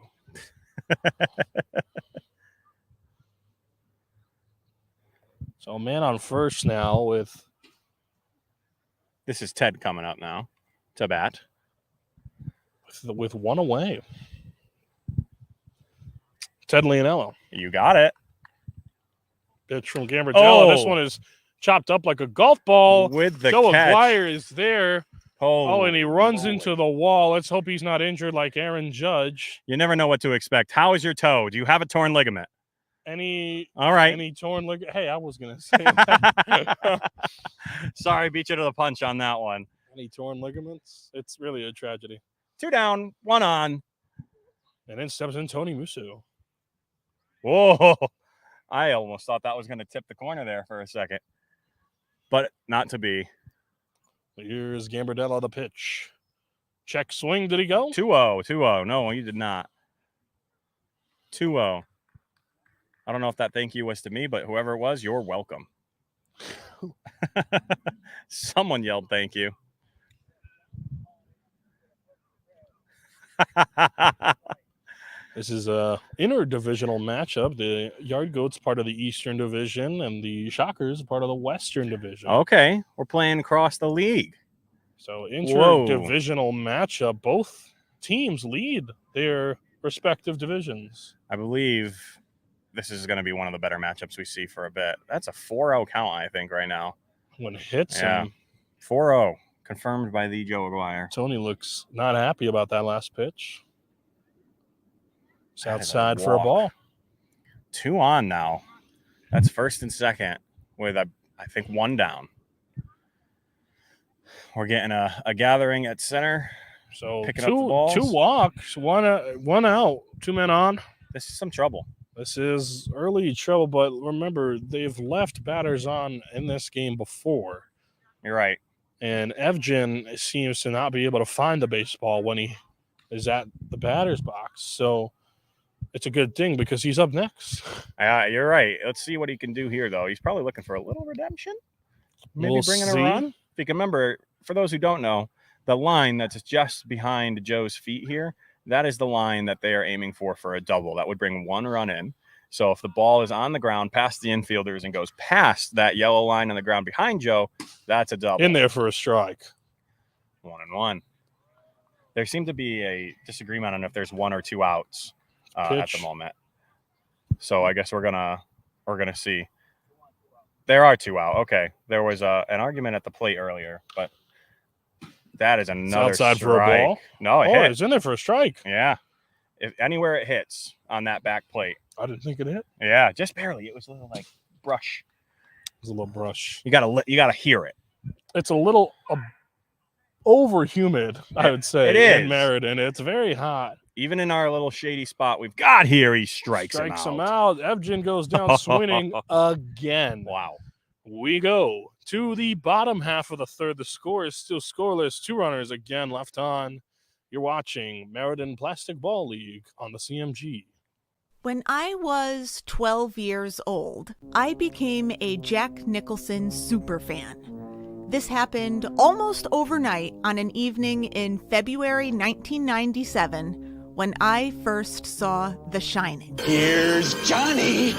So man on first now with... This is Ted coming up now to bat. With one away. Ted Leonello. You got it. Pitch from Gambardella. This one is chopped up like a golf ball. With the Joe catch. Aguirre is there. And he runs moly. into the wall. Let's hope he's not injured like Aaron Judge. You never know what to expect. How is your toe? Do you have a torn ligament? All right. Any torn ligament? Hey, I was going to say that. Sorry, beat you to the punch on that one. Any torn ligaments? It's really a tragedy. 2 down, 1 on. And then steps in Tony Musso. Whoa. I almost thought that was going to tip the corner there for a second. But not to be. Here's Gambardella the pitch. Check swing. Did he go? 2-0. 2-0. No, you did not. 2-0. I don't know if that thank you was to me, but whoever it was, you're welcome. Someone yelled thank you. This is a interdivisional matchup. The Yard Goats part of the Eastern Division and the Shockers part of the Western Division. Okay, we're playing across the league. So interdivisional matchup. Both teams lead their respective divisions. I believe this is going to be one of the better matchups we see for a bit. That's a 4-0 count, I think, right now. When it hits him. 4-0, confirmed by the Joe Aguirre. Tony looks not happy about that last pitch. It's outside for a ball. 2 on now. That's first and second with, I think, 1 down. We're getting a gathering at center. So picking up the balls. 2 walks, one out, 2 men on. This is some trouble. This is early trouble, but remember, they've left batters on in this game before. You're right. And Evgen seems to not be able to find the baseball when he is at the batter's box. So it's a good thing because he's up next. You're right. Let's see what he can do here, though. He's probably looking for a little redemption. Maybe bringing a run. If you can remember, for those who don't know, the line that's just behind Joe's feet here, that is the line that they are aiming for a double. That would bring 1 run in. So if the ball is on the ground past the infielders and goes past that yellow line on the ground behind Joe, that's a double. In there for a strike. 1-1. There seemed to be a disagreement on if there's 1 or 2 outs at the moment. So I guess we're gonna see. There are 2 out. Okay. There was an argument at the plate earlier, but that is another outside strike. For a ball? No, it hit. It's in there for a strike. Yeah. If anywhere it hits on that back plate. I didn't think it hit. Yeah, just barely. It was a little brush. It was a little brush. You gotta hear it. It's a little over humid, I would say. It is. In Meriden. It's very hot. Even in our little shady spot we've got here, he strikes him out. Evgen goes down swinging again. Wow. We go to the bottom half of the third. The score is still scoreless. 2 runners again left on. You're watching Meriden Plastic Ball League on the CMG. When I was 12 years old, I became a Jack Nicholson superfan. This happened almost overnight on an evening in February 1997 when I first saw The Shining. Here's Johnny!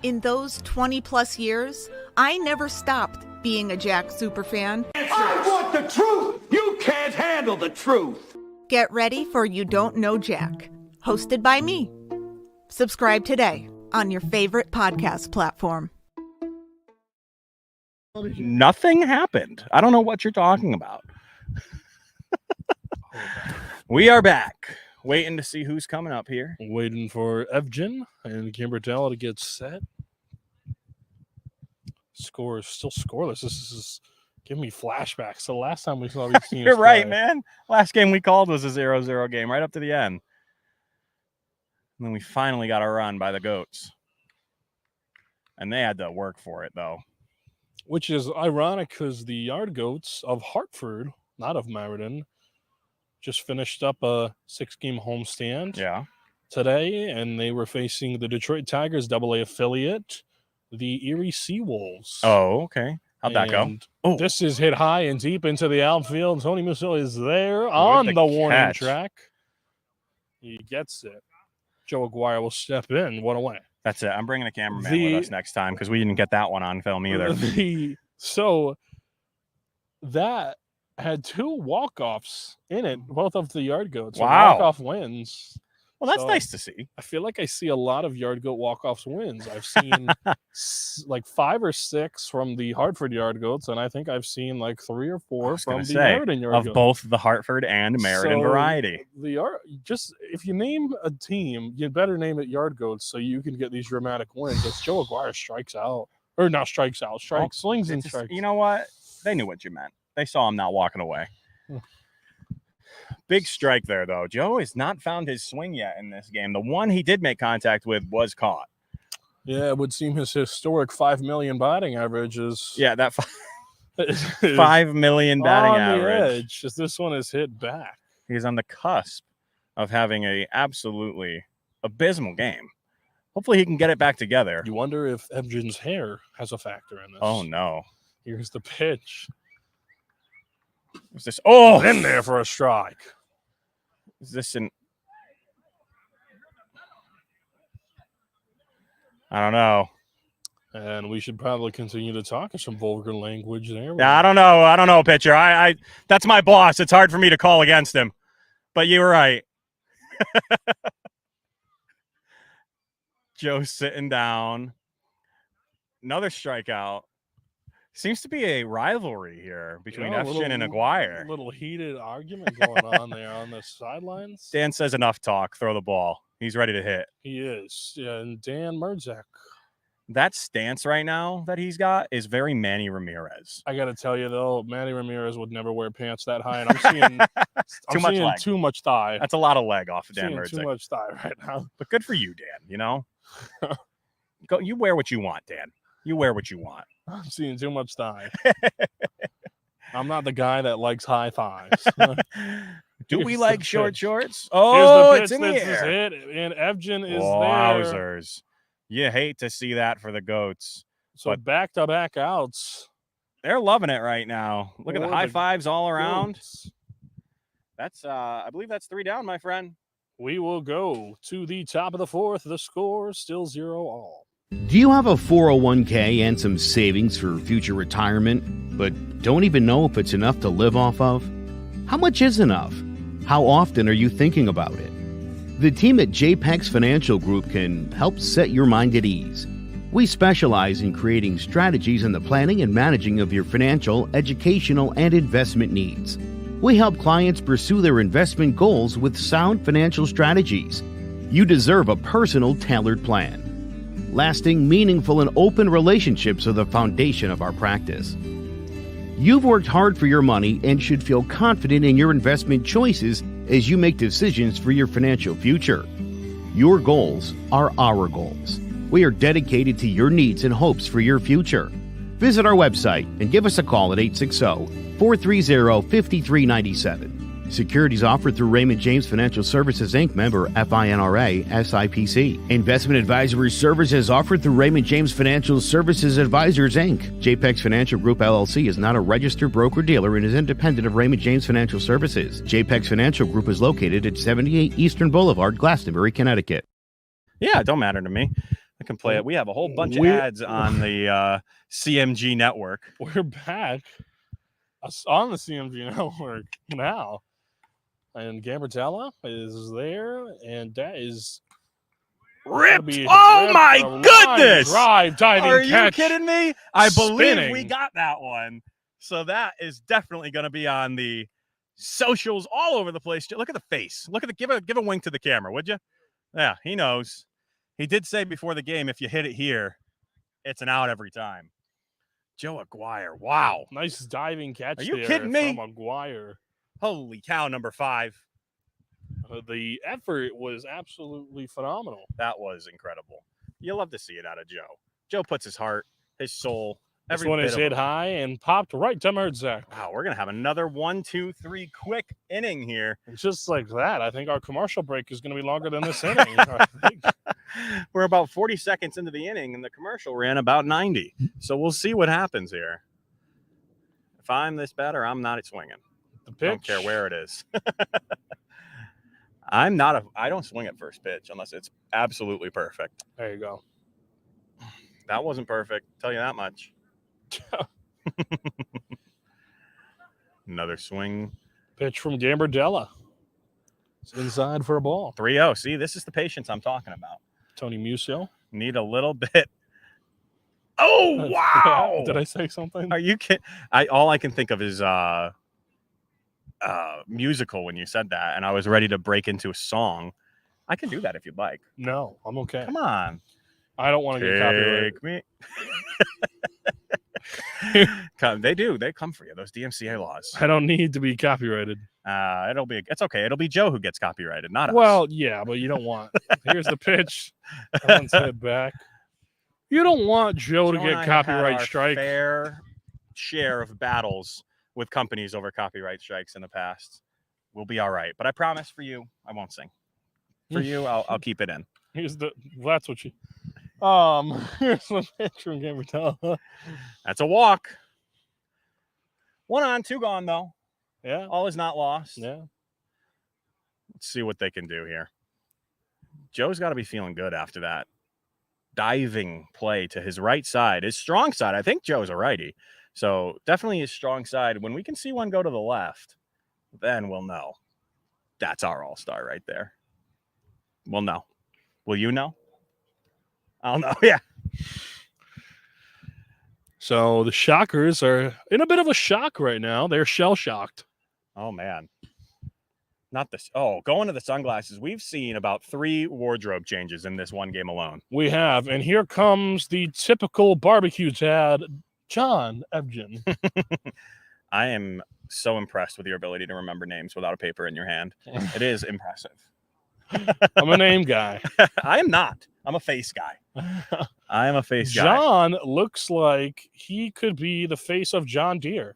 In those 20-plus years, I never stopped being a Jack superfan. I want the truth! You can't handle the truth! Get ready for You Don't Know Jack, hosted by me. Subscribe today on your favorite podcast platform. Nothing happened. I don't know what you're talking about. We are back. Waiting to see who's coming up here. Waiting for Evgen and Gambardella to get set. Score is still scoreless. This is giving me flashbacks. The last time we saw these teams You're right, play. man. Last game we called was a 0-0 game right up to the end. And then we finally got a run by the Goats. And they had to work for it, though. Which is ironic because the Yard Goats of Hartford, not of Meriden, just finished up a 6-game homestand today, and they were facing the Detroit Tigers AA affiliate the Erie Seawolves. Oh, okay. How'd that go? And this is hit high and deep into the outfield. Tony Musso is there on the the warning catch. track. He gets it. Joe Aguirre will step in. One away. That's it. I'm bringing a cameraman with us next time because we didn't get that one on film either. So that had 2 walk-offs in it, both of the Yard Goats. Wow. Walk-off wins. Well, that's nice to see. I feel like I see a lot of Yard Goat walk-offs wins. I've seen like 5 or 6 from the Hartford Yard Goats, and I think I've seen like 3 or 4 from the Meriden Yard Goats. Of both the Hartford and Meriden variety. Just if you name a team, you better name it Yard Goats so you can get these dramatic wins. As Joe Aguirre strikes out, or not strikes out, slings and strikes. You know what? They knew what you meant. They saw him not walking away. Big strike there, though. Joe has not found his swing yet in this game. The one he did make contact with was caught. Yeah, it would seem his historic 5 million batting average is. Yeah, that 5 million batting on average. The edge, as this one is hit back. He's on the cusp of having a absolutely abysmal game. Hopefully, he can get it back together. You wonder if Ebgen's hair has a factor in this. Oh no! Here's the pitch. Is this? Oh, in there for a strike. Is this an? I don't know. And we should probably continue to talk some vulgar language there. Yeah, I don't know. I don't know, pitcher. I that's my boss. It's hard for me to call against him. But you were right. Joe's sitting down. Another strikeout. Seems to be a rivalry here between Efshin and Aguirre. A little heated argument going on there on the sidelines. Dan says enough talk. Throw the ball. He's ready to hit. He is. Yeah, and Dan Merdzak. That stance right now that he's got is very Manny Ramirez. I got to tell you, though, Manny Ramirez would never wear pants that high, and I'm seeing too much thigh. That's a lot of leg off of Dan Merdzak. Too much thigh right now. But good for you, Dan, you know? Go. You wear what you want, Dan. You wear what you want. I'm seeing too much thigh. I'm not the guy that likes high thighs. Do we like short shorts? Oh, it's in the air. Hit, and Ebgen is Wowzers. You hate to see that for the Goats. So but back-to-back outs. They're loving it right now. Look at the high fives all around. Goats. That's I believe that's 3 down, my friend. We will go to the top of the 4th. The score is still 0-all. Do you have a 401k and some savings for future retirement, but don't even know if it's enough to live off of? How much is enough? How often are you thinking about it? The team at JPEX Financial Group can help set your mind at ease. We specialize in creating strategies in the planning and managing of your financial, educational, and investment needs. We help clients pursue their investment goals with sound financial strategies. You deserve a personal, tailored plan. Lasting, meaningful, and open relationships are the foundation of our practice. You've worked hard for your money and should feel confident in your investment choices as you make decisions for your financial future. Your goals are our goals. We are dedicated to your needs and hopes for your future. Visit our website and give us a call at 860-430-5397. Securities offered through Raymond James Financial Services, Inc., member FINRA, SIPC. Investment advisory services offered through Raymond James Financial Services Advisors, Inc. JPEX Financial Group, LLC is not a registered broker-dealer and is independent of Raymond James Financial Services. JPEX Financial Group is located at 78 Eastern Boulevard, Glastonbury, Connecticut. Yeah, it don't matter to me. I can play it. We have a whole bunch of ads on the CMG network. We're back on the CMG network now. And Gambardella is there, and that is ripped. Oh my goodness! Drive, diving Are catch. You kidding me? I believe Spinning. we got that one. So that is definitely going to be on the socials all over the place. Look at the face. Look at the give a wink to the camera, would you? Yeah, he knows. He did say before the game, if you hit it here, it's an out every time. Joe Aguirre. Wow. Nice diving catch. Are you there kidding me? From Aguirre. Holy cow, number 5. The effort was absolutely phenomenal. That was incredible. You love to see it out of Joe. Joe puts his heart, his soul, This one is hit high and popped right to Meriden. Wow, we're going to have another 1, 2, 3 quick inning here. It's just like that. I think our commercial break is going to be longer than this inning. I think. We're about 40 seconds into the inning, and the commercial ran about 90. So we'll see what happens here. If I'm this better, I'm not swinging. The pitch. Don't care where it is. I don't swing at first pitch unless it's absolutely perfect. There you go. That wasn't perfect. Tell you that much. Another swing. Pitch from Gambardella. It's inside for a ball. 3-0. See, this is the patience I'm talking about. Tony Musial. Need a little bit. Oh, wow. Did I say something? Are you kidding? All I can think of is musical when you said that, and I was ready to break into a song. I can do that if you'd like. No, I'm okay. Come on. I don't want to get copyrighted. They do. They come for you. Those DMCA laws. I don't need to be copyrighted. It's okay. It'll be Joe who gets copyrighted, not us. Well, yeah, but you don't want. Here's the pitch. Someone's head back. You don't want Joe to get copyright strike. Fair share of battles with companies over copyright strikes in the past. We'll be all right. But I promise for you, I won't sing. For you, I'll keep it in. That's what you. Here's the pitch from Gambardella. That's a walk. 1 on, 2 gone though. Yeah. All is not lost. Yeah. Let's see what they can do here. Joe's got to be feeling good after that diving play to his right side, his strong side. I think Joe's a righty, so definitely his strong side. When we can see one go to the left, then we'll know that's our all-star right there. We'll know. Will you know? I'll know. Yeah. So the Shockers are in a bit of a shock right now. They're shell-shocked. Oh, man. Not this. Oh, going to the sunglasses. We've seen about 3 wardrobe changes in this one game alone. We have. And here comes the typical barbecue dad, John Evgen. I am so impressed with your ability to remember names without a paper in your hand. It is impressive. I'm a name guy. I am not. I'm a face guy. I am a face guy. John looks like he could be the face of John Deere.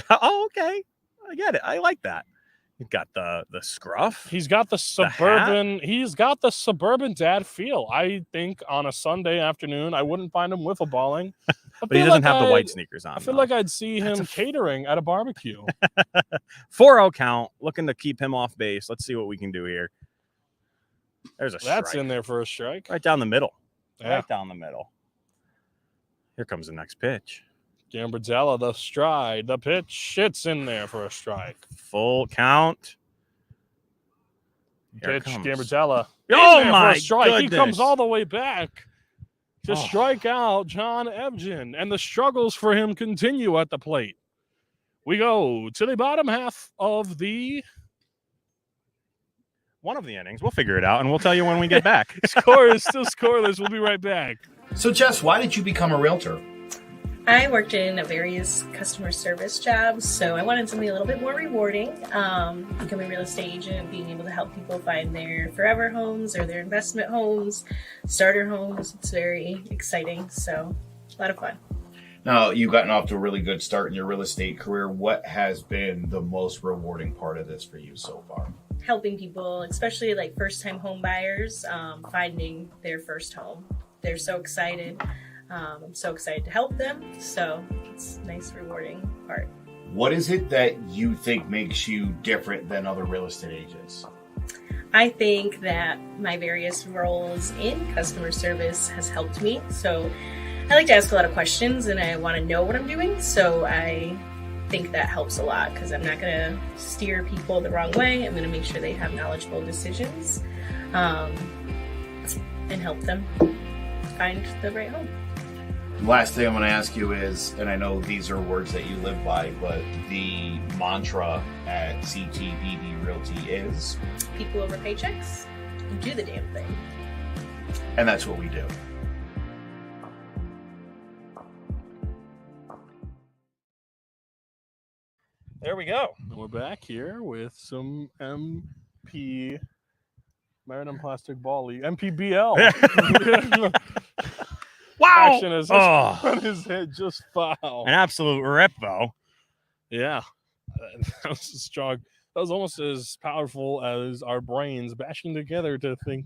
Oh, okay. I get it. I like that. He's got the scruff. He's got the suburban. He's got the suburban dad feel. I think on a Sunday afternoon, I wouldn't find him wiffle balling. But he doesn't have the white sneakers on. I feel like I'd see him catering at a barbecue. 4-0 count. Looking to keep him off base. Let's see what we can do here. There's a That's strike. in there for a strike. Right down the middle. Yeah. Right down the middle. Here comes the next pitch. Gambardella, the stride, the pitch. It's in there for a strike. Full count. Here Pitch, Gambardella. Oh, my strike. goodness. He comes all the way back to strike out John Evgen, and the struggles for him continue at the plate. We go to the bottom half of one of the innings. We'll figure it out, and we'll tell you when we get back. Score is still scoreless. We'll be right back. So, Jess, why did you become a realtor? I worked in various customer service jobs, so I wanted something a little bit more rewarding. Becoming a real estate agent, being able to help people find their forever homes or their investment homes, starter homes. It's very exciting, so a lot of fun. Now, you've gotten off to a really good start in your real estate career. What has been the most rewarding part of this for you so far? Helping people, especially like first-time home buyers, finding their first home. They're so excited. I'm so excited to help them. So it's a nice, rewarding part. What is it that you think makes you different than other real estate agents? I think that my various roles in customer service has helped me. So I like to ask a lot of questions and I want to know what I'm doing. So I think that helps a lot because I'm not going to steer people the wrong way. I'm going to make sure they have knowledgeable decisions and help them find the right home. Last thing I'm going to ask you is, and I know these are words that you live by, but the mantra at CTBD Realty is? People over paychecks and do the damn thing. And that's what we do. There we go. And we're back here with some MP Meriden Plastic Ball League. MPBL. Wow! action as on his head just foul. An absolute rip, though. Yeah, that was strong. That was almost as powerful as our brains bashing together to think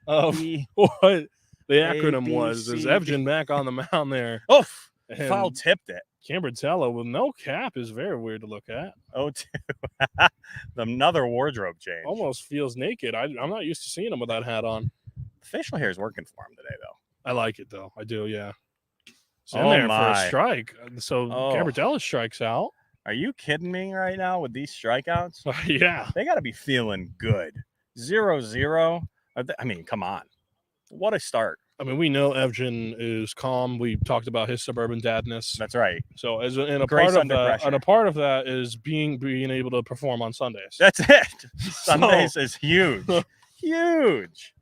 of what the acronym was. Is Evgen back on the mound there? Oof! And Foul tipped it. Cambridella with no cap is very weird to look at. Oh, another wardrobe change. Almost feels naked. I'm not used to seeing him with that hat on. The facial hair is working for him today, though. I like it, though. I do, yeah. It's in Oh, there for my. a strike. So Cambridella strikes out. Are you kidding me right now with these strikeouts? Yeah. They got to be feeling good. 0-0. I mean, come on. What a start. I mean, we know Evgen is calm. We talked about his suburban dadness. That's right. So, and a Grace part of under that, pressure. and a part of that is being able to perform on Sundays. That's it. Sundays is huge. Huge.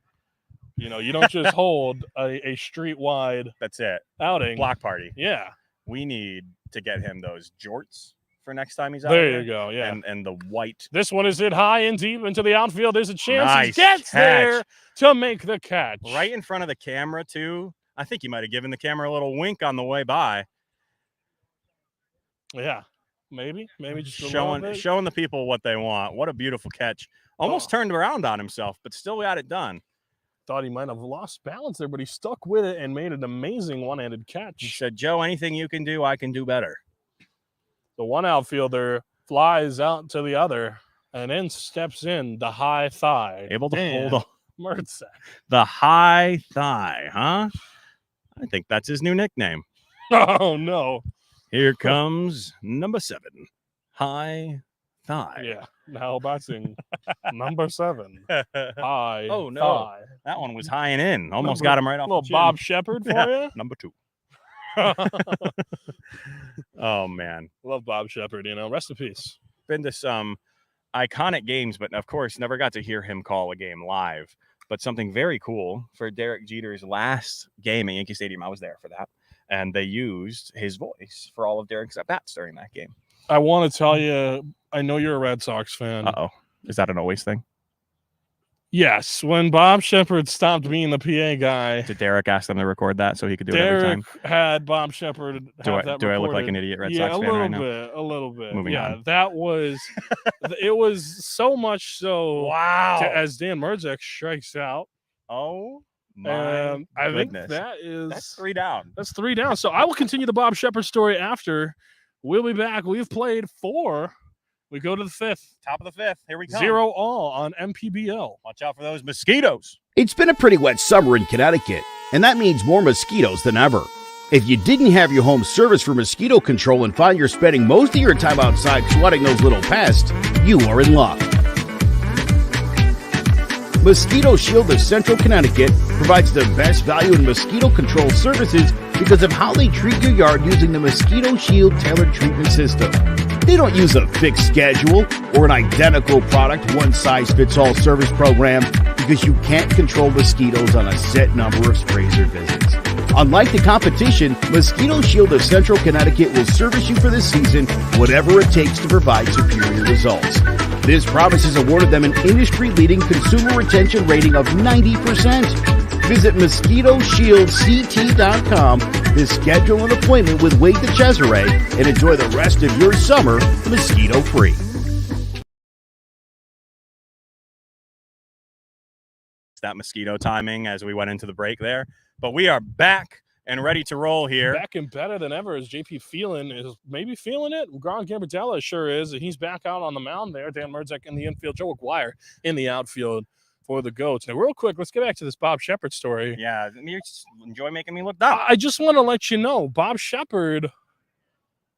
You know, you don't just hold a street-wide That's it. outing. Block party. Yeah. We need to get him those jorts for next time he's out There you go, yeah. And the white. This one is hit high and deep into the outfield. There's a chance Nice he gets catch. there to make the catch. Right in front of the camera, too. I think he might have given the camera a little wink on the way by. Yeah. Maybe just a showing little bit. showing the people what they want. What a beautiful catch. Almost turned around on himself, but still got it done. Thought he might have lost balance there, but he stuck with it and made an amazing one-handed catch. He said, Joe, anything you can do, I can do better. The one outfielder flies out to the other and then steps in the high thigh. Able to hold on. Mertzen. The high thigh, huh? I think that's his new nickname. Oh, no. Here comes number 7. High thigh. Yeah. Now batting number 7. High Oh, no. thigh. That one was high and in. Almost got him right off little the chin. Bob Shepard for you? Number 2. Oh, man. Love Bob Shepard, Rest in peace. Been to some iconic games, but of course, never got to hear him call a game live. But something very cool for Derek Jeter's last game at Yankee Stadium. I was there for that. And they used his voice for all of Derek's at-bats during that game. I want to tell you, I know you're a Red Sox fan. Uh-oh. Is that an always thing? Yes. When Bob Shepard stopped being the PA guy. Did Derek ask them to record that so he could do it every time? Derek had Bob Shepard Do have that I look like recorded. an idiot Red Sox fan right now? A little bit. Moving on. That was it was so much so as Dan Merzik strikes out. Oh my I goodness. think That's 3 down. That's 3 down. So I will continue the Bob Shepard story after. We'll be back. We've played 4. We go to the 5th. Top of the 5th. Here we go. 0 all on MPBL. Watch out for those mosquitoes. It's been a pretty wet summer in Connecticut, and that means more mosquitoes than ever. If you didn't have your home service for mosquito control and find you're spending most of your time outside swatting those little pests, you are in luck. Mosquito Shield of Central Connecticut provides the best value in mosquito control services because of how they treat your yard using the Mosquito Shield tailored treatment system. They don't use a fixed schedule or an identical product, one-size-fits-all service program because you can't control mosquitoes on a set number of sprays or visits. Unlike the competition, Mosquito Shield of Central Connecticut will service you for the season, whatever it takes to provide superior results. This promise has awarded them an industry-leading consumer retention rating of 90%. Visit MosquitoShieldCT.com to schedule an appointment with Wade the Cesare and enjoy the rest of your summer mosquito-free. That mosquito timing as we went into the break there. But we are back and ready to roll here. Back and better than ever as JP Phelan is maybe feeling it. Gron Gambardella sure is. And he's back out on the mound there. Dan Merzik in the infield. Joe McGuire in the outfield for the Goats. Now, real quick, let's get back to this Bob Shepard story. Yeah, you enjoy making me look dumb. I just want to let you know, Bob Shepard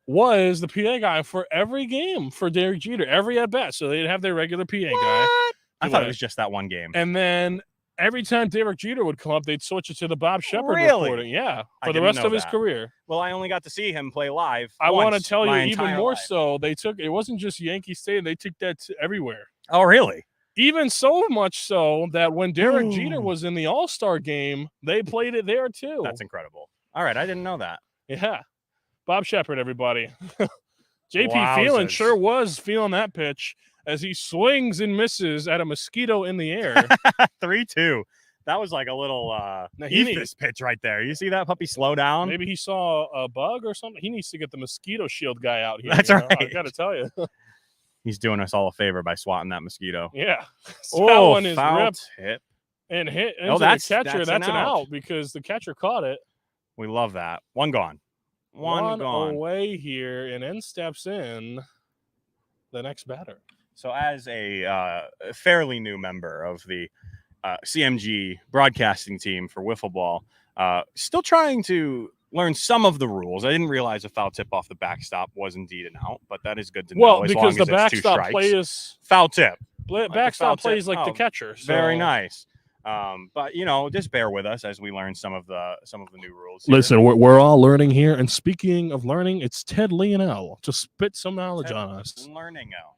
was the PA guy for every game for Derek Jeter, every at-bat. So they'd have their regular PA guy. I thought it was just that one game. And then every time Derek Jeter would come up, they'd switch it to the Bob Shepard Really? recording. Yeah, I for the didn't rest know of his that. career. Well, I only got to see him play live. I want to once tell you my even entire more life. so, they took it wasn't just Yankee Stadium, they took that to everywhere. Oh, really? Even so much so that when Derek Jeter was in the All-Star game, they played it there too. That's incredible. All right, I didn't know that. Yeah. Bob Shepard, everybody. JP Wowzers. Phelan sure was feeling that pitch as he swings and misses at a mosquito in the air. 3-2. That was like a little he Ethos pitch right there. You see that puppy slow down? Maybe he saw a bug or something. He needs to get the mosquito shield guy out here. That's you know? right. I got to tell you. He's doing us all a favor by swatting that mosquito. Yeah. Oh, that one is foul ripped tip. and hit into that's the catcher. an That's an out. out because the catcher caught it. We love that. One gone. One gone. away here, and in steps in the next batter. So as a fairly new member of the CMG broadcasting team for wiffle ball, still trying to learn some of the rules. I didn't realize a foul tip off the backstop was indeed an out, but that is good to know. Well, as because long the as it's 2 backstop strikes. play is foul tip. Backstop plays tip. like the catcher. So. Very nice. But just bear with us as we learn some of the new rules here. Listen, we're all learning here. And speaking of learning, it's Ted Leonel to spit some knowledge on us. Learning out.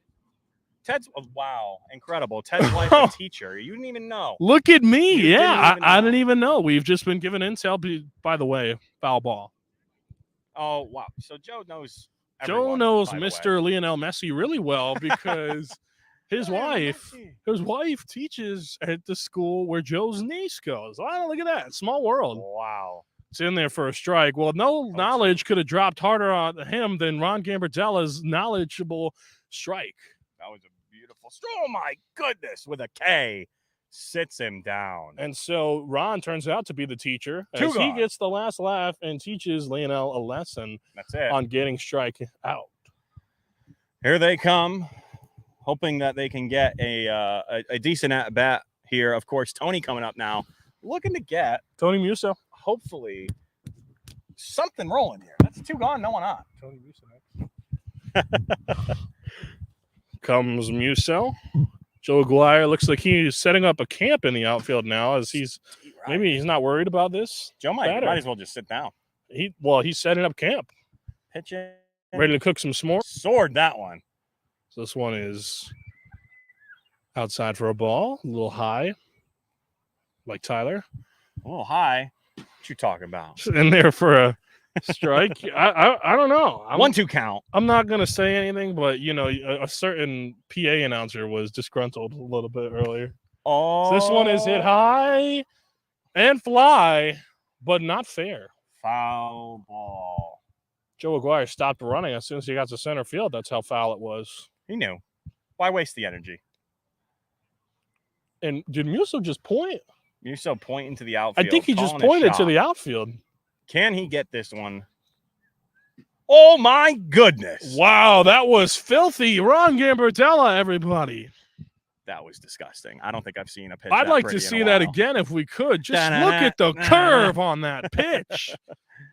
Ted's wow, incredible. Ted's wife a teacher. You didn't even know. Look at me. You I didn't even know. We've just been given intel. By the way, foul ball. Oh wow. So Joe knows. Joe knows Mr. Lionel Messi really well because his wife teaches at the school where Joe's niece goes. Oh, look at that. Small world. Wow. It's in there for a strike. Well, no knowledge could have dropped harder on him than Ron Gambardella's knowledgeable strike. That was a beautiful. Oh my goodness! With a K, sits him down. And so Ron turns out to be the teacher as Two he gone. gets the last laugh and teaches Lionel a lesson That's it. on getting strike out. Here they come, hoping that they can get a decent at bat here. Of course, Tony coming up now, looking to get Tony Musso. Hopefully, something rolling here. That's 2 gone, no one on. Tony Musso. Comes Musso. Joe Aguirre looks like he's setting up a camp in the outfield now, as maybe he's not worried about this. Joe might as well just sit down. He's setting up camp. Pitching. Ready to cook some s'mores. Sword that one. So this one is outside for a ball, a little high, like Tyler. A little high. What you talking about? In there for a strike. I don't know. 1-2 count. I'm not gonna say anything, but a certain PA announcer was disgruntled a little bit earlier. Oh, So this one is hit high and fly, but not fair. Foul ball. Joe Aguirre stopped running as soon as he got to center field. That's how foul it was. He knew. Why waste the energy? And did Musso just point? Musso pointing to the outfield. I think he just calling a pointed to shot. the outfield. Can he get this one? Oh my goodness! Wow, that was filthy. Ron Gambardella, everybody. That was disgusting. I don't think I've seen a pitch. I'd that like to pretty in see a that while. again if we could. Just look at the curve on that pitch.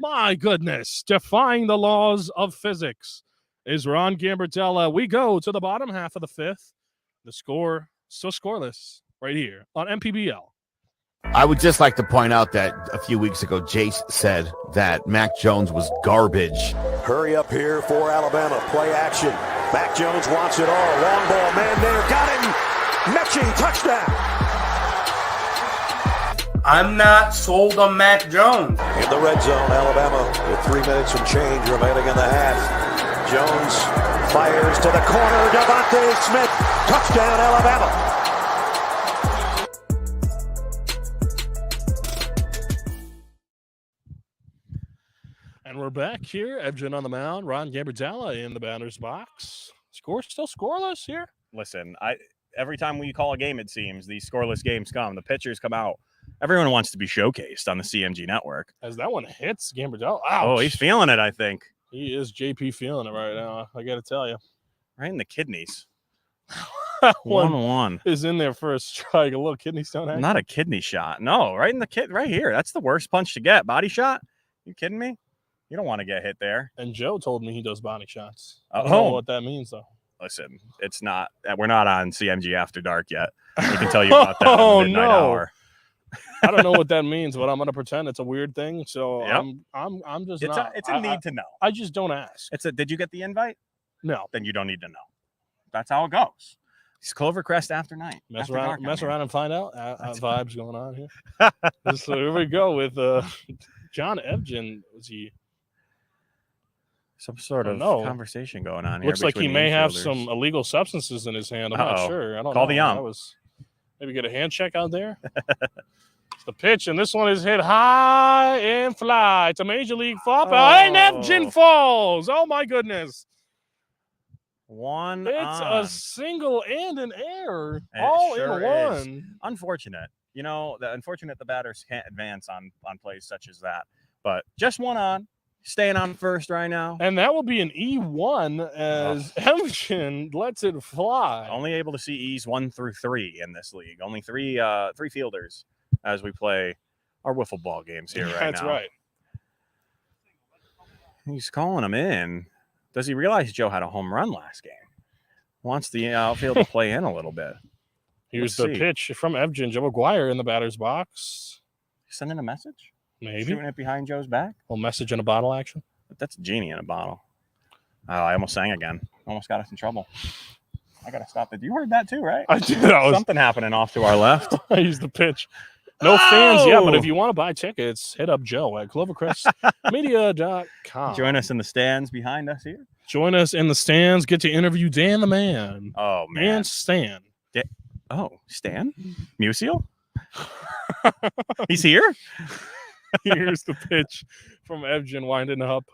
My goodness. Defying the laws of physics is Ron Gambardella. We go to the bottom half of the 5th. The score still scoreless right here on MPBL. I would just like to point out that a few weeks ago, Jace said that Mac Jones was garbage. Hurry up here for Alabama. Play action. Mac Jones wants it all. Long ball, man there. Got him. Mechie, touchdown. I'm not sold on Mac Jones. In the red zone, Alabama with 3 minutes and change remaining in the half. Jones fires to the corner. Devontae Smith. Touchdown, Alabama. And we're back here. Ebgen on the mound. Ron Gambardella in the batter's box. Score still scoreless here. Listen, every time we call a game, it seems these scoreless games come. The pitchers come out. Everyone wants to be showcased on the CMG network. As that one hits Gambardella. Ouch. Oh, he's feeling it, I think. He is JP feeling it right now. I got to tell you. Right in the kidneys. One 1-1. is in there for a strike. A little kidney stone action. Not a kidney shot. No, right in the right here. That's the worst punch to get. Body shot? You kidding me? You don't want to get hit there. And Joe told me he does body shots. I don't know what that means, though. Listen, it's not. We're not on CMG After Dark yet. We can tell you about that in the midnight hour. I don't know what that means, but I'm gonna pretend it's a weird thing. So Yep. I'm just It's not. a need to know. I just don't ask. Did you get the invite? No. Then you don't need to know. That's how it goes. It's Clovercrest after night. Mess After around, dark, around and find out. Vibes going on here. So here we go with John Ebgen. Was he? Some sort of conversation going on here. Looks like he between may the have infielders. some illegal substances in his hand. I'm not Uh-oh. sure. I don't Call know. the ump. Maybe get a hand check out there. It's the pitch, and this one is hit high and fly. It's a major league flop out, and Evgen falls. Oh, my goodness. It's a single and an error all in one. Unfortunate. Unfortunate the batters can't advance on plays such as that. But just one on, staying on first right now. And that will be an E1 as Evgen lets it fly. Only able to see E's 1 through 3 in this league. Only three fielders as we play our wiffle ball games here right now. That's right. He's calling him in. Does he realize Joe had a home run last game? Wants the outfield to play in a little bit. Here's the pitch from Evgen. Joe McGuire in the batter's box. Sending a message? Maybe. Shooting it behind Joe's back? A little message in a bottle action. That's a genie in a bottle. Oh, I almost sang again. Almost got us in trouble. I got to stop it. You heard that too, right? I did. Something happening off to our left. I used the pitch. No fans yet, but if you want to buy tickets, hit up Joe at clovercrestmedia.com. Join us in the stands behind us here. Join us in the stands. Get to interview Dan the Man. Oh, man. And Stan. Stan? Musial? He's here? Here's the pitch from Evgen winding up.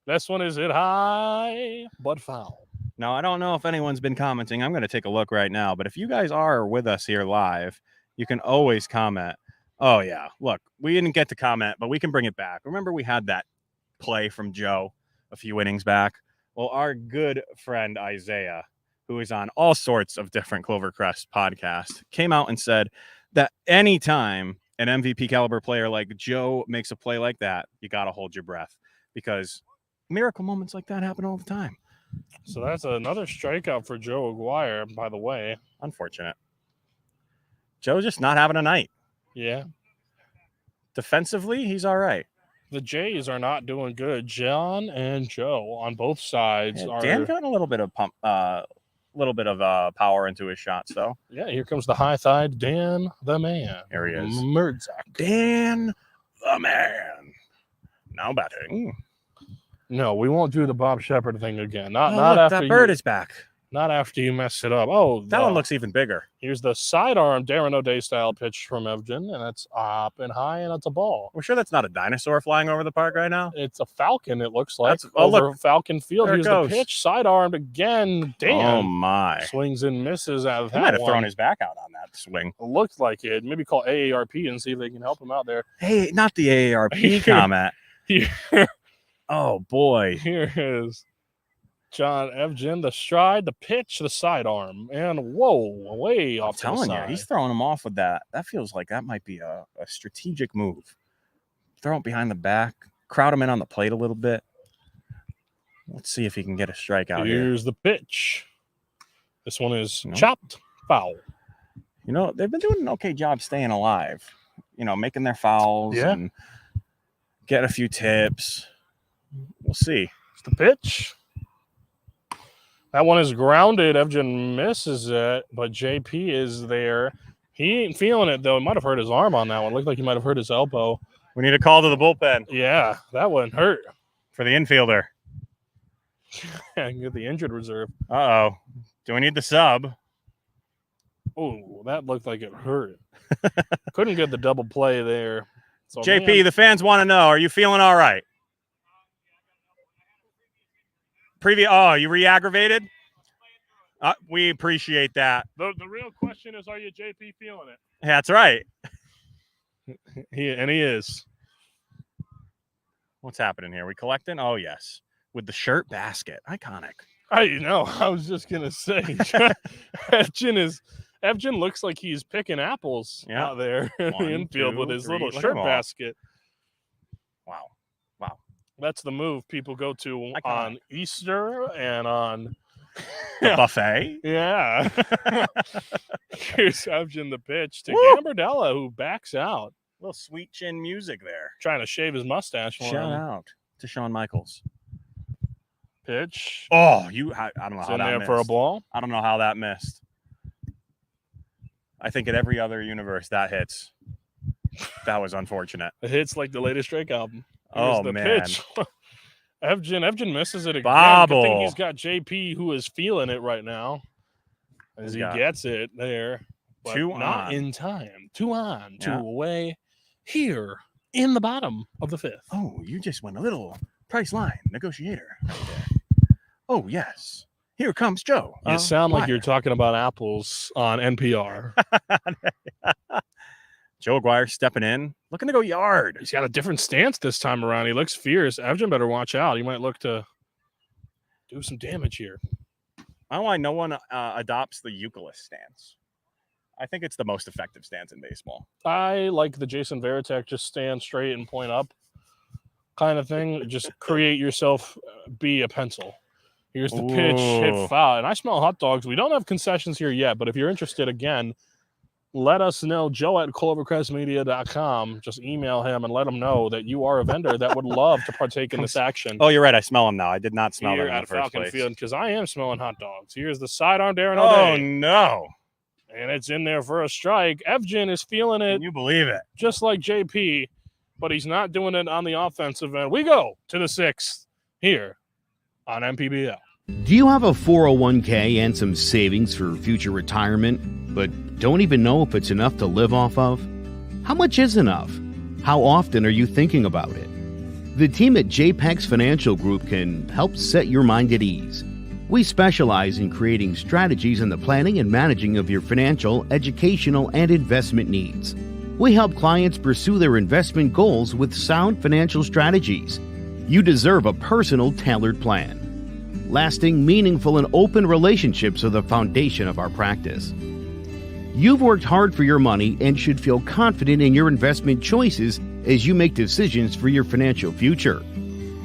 This one is hit high, but foul. Now, I don't know if anyone's been commenting. I'm going to take a look right now. But if you guys are with us here live, you can always comment. Oh, yeah. Look, we didn't get to comment, but we can bring it back. Remember we had that play from Joe a few innings back? Well, our good friend Isaiah, who is on all sorts of different Clovercrest podcasts, came out and said that anytime an MVP caliber player like Joe makes a play like that, you got to hold your breath because miracle moments like that happen all the time. So that's another strikeout for Joe McGuire, by the way. Unfortunate. Joe's just not having a night. Yeah. Defensively, he's all right. The Jays are not doing good. John and Joe on both sides are. Dan got a little bit of power into his shots, though. Yeah, here comes the high-thighed Dan the Man. Here he is. Meriden. Dan the Man. Now batting. No, we won't do the Bob Shepard thing again. Not look, after that bird is back. Not after you mess it up. Oh, that one looks even bigger. Here's the sidearm Darren O'Day style pitch from Evgen, and it's up and high, and it's a ball. We're sure that's not a dinosaur flying over the park right now. It's a falcon. It looks like over Falcon Field. There Here's the pitch, sidearmed again. Dan. Oh my! Swings and misses out of that. He might have thrown his back out on that swing. It looks like it. Maybe call AARP and see if they can help him out there. Hey, not the AARP comment. Oh boy! Here is John Evgen, the stride, the pitch, the sidearm, and whoa, way off to the side. I'm telling you, he's throwing him off with that. That feels like that might be a strategic move. Throw him behind the back, crowd him in on the plate a little bit. Let's see if he can get a strikeout here. Here's the pitch. This one is chopped, foul. You know, they've been doing an okay job staying alive. You know, making their fouls and getting a few tips. We'll see. It's the pitch. That one is grounded. Evgen misses it, but JP is there. He ain't feeling it, though. He might have hurt his arm on that one. Looked like he might have hurt his elbow. We need a call to the bullpen. Yeah, that one hurt. For the infielder. And get the injured reserve. Uh-oh. Do we need the sub? Oh, that looked like it hurt. Couldn't get the double play there. So, JP, the fans want to know, are you feeling all right? You re-aggravated? We appreciate that. The real question is, are you JP feeling it? That's right. He is. What's happening here? We collecting? Oh, yes. With the shirt basket. Iconic. I was just going to say. Evgen looks like he's picking apples out there in the infield with his little shirt basket. Wow. That's the move people go to on Easter and on the buffet. Yeah. Here's Evgen the pitch to Gambardella, who backs out. A little sweet chin music there. Trying to shave his mustache for him. Shout out to Shawn Michaels. Pitch. Oh, I don't know it's how in that there missed. for a ball. I don't know how that missed. I think in every other universe that hits. That was unfortunate. It hits like the latest Drake album. Here's the man. Pitch. Evgen misses it again. Bobble. Good thing he's got JP who is feeling it right now. As he gets it there. But 2 not on. in time. 2 on, 2 Yeah. away here in the bottom of the 5th. Oh, you just went a little price line negotiator right there. Oh, yes. Here comes Joe. You sound like you're talking about apples on NPR. Joe Aguirre stepping in, looking to go yard. He's got a different stance this time around. He looks fierce. Evgen better watch out. He might look to do some damage here. I don't know why no one adopts the Euclid stance. I think it's the most effective stance in baseball. I like the Jason Varitek just stand straight and point up kind of thing. Just create yourself, be a pencil. Here's the pitch, hit foul. And I smell hot dogs. We don't have concessions here yet, but if you're interested, again, let us know, Joe at clovercrestmedia.com. Just email him and let him know that you are a vendor that would love to partake in this action. Oh, you're right. I smell them now. I did not smell here them in at the first Falcon place. Field, because I am smelling hot dogs. Here's the sidearm Darren Oh, O'Day. no. And it's in there for a strike. Evgen is feeling it. Can you believe it? Just like JP, but he's not doing it on the offensive end. We go to the 6th here on MPBL. Do you have a 401k and some savings for future retirement, but don't even know if it's enough to live off of? How much is enough? How often are you thinking about it? The team at JPEX Financial Group can help set your mind at ease. We specialize in creating strategies in the planning and managing of your financial, educational, and investment needs. We help clients pursue their investment goals with sound financial strategies. You deserve a personal, tailored plan. Lasting, meaningful, and open relationships are the foundation of our practice. You've worked hard for your money and should feel confident in your investment choices as you make decisions for your financial future.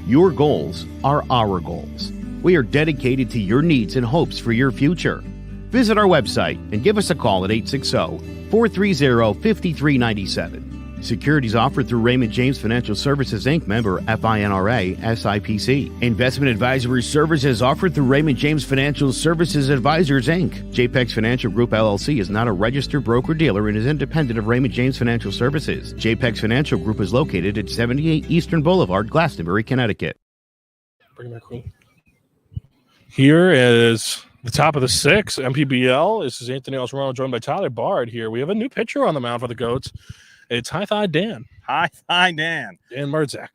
Your goals are our goals. We are dedicated to your needs and hopes for your future. Visit our website and give us a call at 860-430-5397. Securities offered through Raymond James Financial Services, Inc., member FINRA, SIPC. Investment advisory services offered through Raymond James Financial Services Advisors, Inc. JPEX Financial Group, LLC is not a registered broker-dealer and is independent of Raymond James Financial Services. JPEX Financial Group is located at 78 Eastern Boulevard, Glastonbury, Connecticut. Bring it back, cool. Here is the top of the 6th, MPBL. This is Anthony Osrano, joined by Tyler Bard here. We have a new pitcher on the mound for the Goats. It's High Thigh Dan. High Thigh Dan. Dan Merdzak.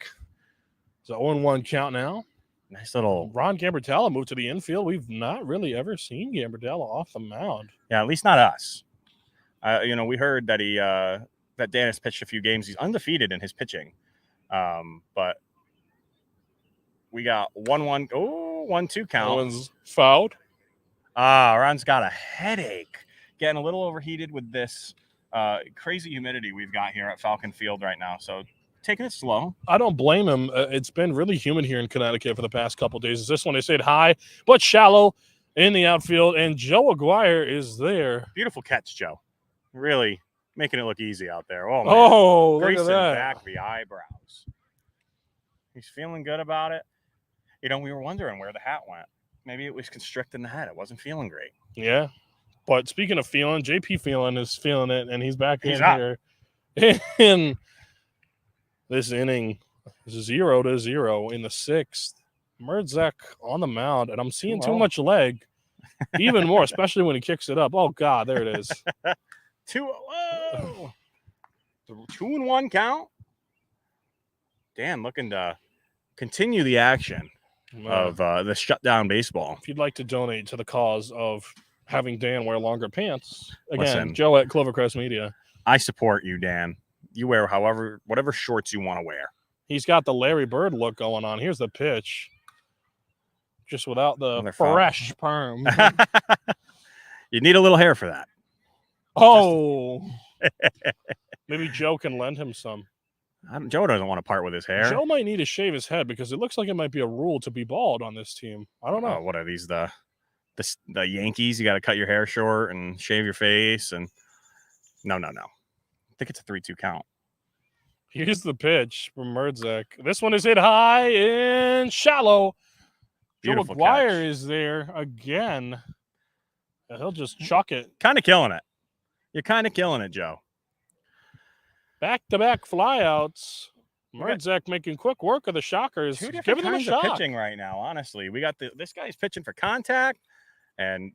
It's an 0-1 count now. Nice little. Ron Gambardella moved to the infield. We've not really ever seen Gambardella off the mound. Yeah, at least not us. We heard that that Dan has pitched a few games. He's undefeated in his pitching. But we got 1-1. Oh, 1-2 count. That one's fouled. Ron's got a headache. Getting a little overheated with this crazy humidity we've got here at Falcon Field right now. So taking it slow. I don't blame him. It's been really humid here in Connecticut for the past couple of days. This one they stayed high but shallow in the outfield, and Joe Aguirre is there. Beautiful catch, Joe. Really making it look easy out there. Oh, man. Oh, look Greasing at that. back the eyebrows. He's feeling good about it. We were wondering where the hat went. Maybe it was constricting the head. It wasn't feeling great. Yeah. But speaking of feeling, JP Feeling is feeling it, and he's back in up. here. In this inning, 0-0 in the 6th. Merdzak on the mound, and I'm seeing too much leg. Even more, especially when he kicks it up. Oh, God, there it is. 2-0. 2-1 count. Dan looking to continue the action of the shutdown baseball. If you'd like to donate to the cause of having Dan wear longer pants, again, Listen, Joe at Clovercrest Media. I support you, Dan. You wear whatever shorts you want to wear. He's got the Larry Bird look going on. Here's the pitch. Just without the Another fresh perm. You need a little hair for that. Oh. Maybe Joe can lend him some. Joe doesn't want to part with his hair. Joe might need to shave his head because it looks like it might be a rule to be bald on this team. I don't know. What are these, the Yankees? You got to cut your hair short and shave your face. And no. I think it's a 3-2 count. Here's the pitch from Merdzak. This one is hit high and shallow. Beautiful Joe Aguirre catch. is there again. He'll just chuck it. Kind of killing it. You're kind of killing it, Joe. Back-to-back flyouts. Merdzak making quick work of the Shockers. Two different Giving them a kinds of shot. pitching right now, honestly. We got this guy's pitching for contact, and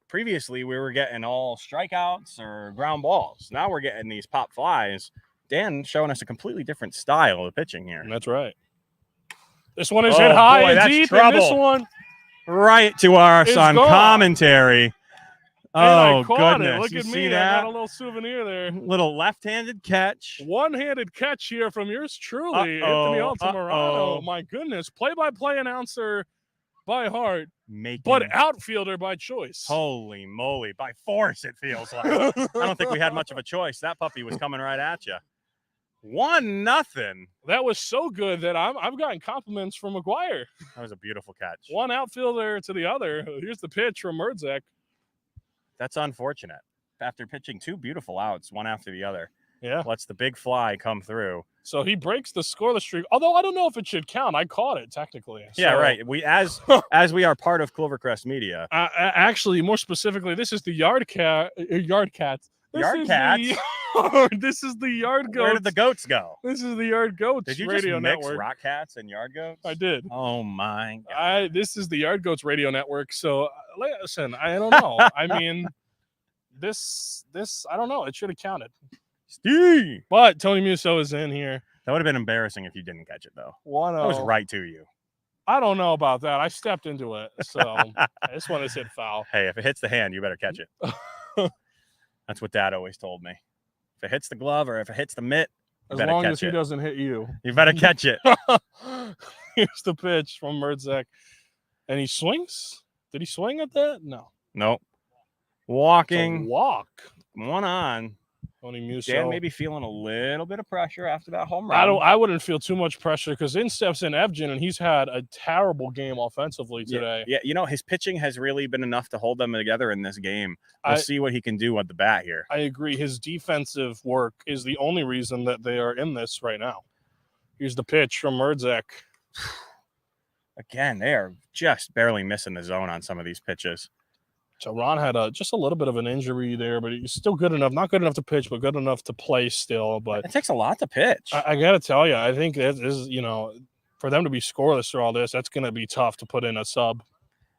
previously we were getting all strikeouts or ground balls. Now we're getting these pop flies. Dan showing us a completely different style of pitching here. That's right. This one is hit high and deep, and this one right to us on gone. Commentary. And Oh, goodness. Look you at see me. that? I got a little souvenir there. Little left-handed catch. One-handed catch here from yours truly, Anthony Altamirano. My goodness. Play-by-play announcer by heart, but outfielder by choice. Holy moly. By force, it feels like. I don't think we had much of a choice. That puppy was coming right at you. 1-0. That was so good that I've gotten compliments from McGuire. That was a beautiful catch. One outfielder to the other. Here's the pitch from Merdzak. That's unfortunate. After pitching 2 beautiful outs, one after the other. Yeah. Lets the big fly come through. So he breaks the scoreless streak. Although I don't know if it should count. I caught it technically. Yeah, right. We as we are part of Clovercrest Media. Actually, more specifically, this is the Yard Cats. This is the Yard Goats. Where did the goats go? This is the Yard Goats Did you radio just mix network. Rock Cats and Yard Goats? I did. Oh my God. This is the Yard Goats radio network. So listen, I don't know. I mean, this I don't know. It should have counted. Steve. But Tony Musso is in here. That would have been embarrassing if you didn't catch it though. 1-0. That was right to you. I don't know about that. I stepped into it. So this one is hit foul. Hey, if it hits the hand, you better catch it. That's what Dad always told me. If it hits the glove or if it hits the mitt, as long as he doesn't hit you. You better catch it. Here's the pitch from Merdzak. And he swings? Did he swing at that? No. Nope. Walking. Walk. One on. Tony Musso. Dan may be feeling a little bit of pressure after that home run. I wouldn't feel too much pressure because in steps in Evgen, and he's had a terrible game offensively today. Yeah, you know, his pitching has really been enough to hold them together in this game. We'll see what he can do at the bat here. I agree. His defensive work is the only reason that they are in this right now. Here's the pitch from Merdzak. Again, they are just barely missing the zone on some of these pitches. So Ron had just a little bit of an injury there, but he's still good enough. Not good enough to pitch, but good enough to play still. But it takes a lot to pitch. I got to tell you, I think that is, for them to be scoreless through all this, that's going to be tough to put in a sub.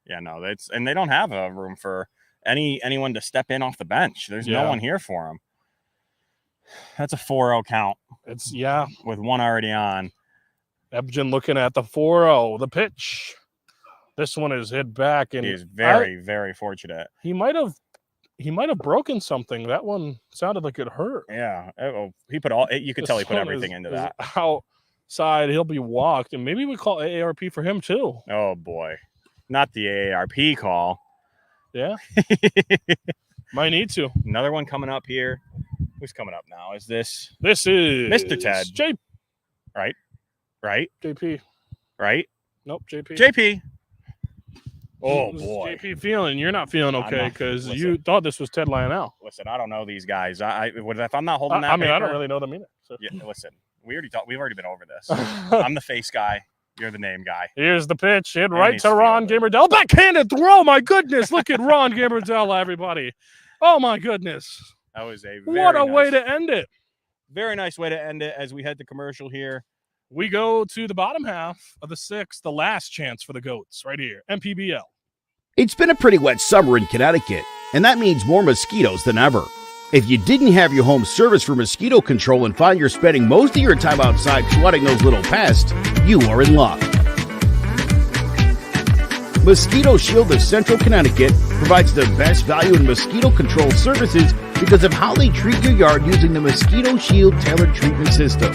Yeah, no, and they don't have a room for anyone to step in off the bench. There's no one here for them. That's a 4-0 count. With one already on. Ebgen looking at the 4-0, the pitch. This one is hit back, and he is very, very fortunate. He might have broken something. That one sounded like it hurt. Yeah. He put you could tell he put everything into that. Outside, he'll be walked, and maybe we call AARP for him too. Oh boy, not the AARP call. Yeah, might need to. Another one coming up here. Who's coming up now? This is Mr. Ted. Right. JP. Right. Nope. JP. Oh boy, JP feeling? You're not feeling okay because you thought this was Ted Lionel. Listen, I don't know these guys. If I'm not holding that, I mean, I don't really know them either. So. Yeah, listen, we've already been over this. I'm the face guy. You're the name guy. Here's the pitch, hit right to Ron Gamardella. Backhanded throw. My goodness, look at Ron Gamardella, everybody. Oh my goodness. That was a way to end it. Very nice way to end it as we head to commercial here. We go to the bottom half of the sixth, the last chance for the Goats right here, MPBL. It's been a pretty wet summer in Connecticut, and that means more mosquitoes than ever. If you didn't have your home serviced for mosquito control and find you're spending most of your time outside swatting those little pests, you are in luck. Mosquito Shield of Central Connecticut provides the best value in mosquito control services because of how they treat your yard using the Mosquito Shield tailored treatment system.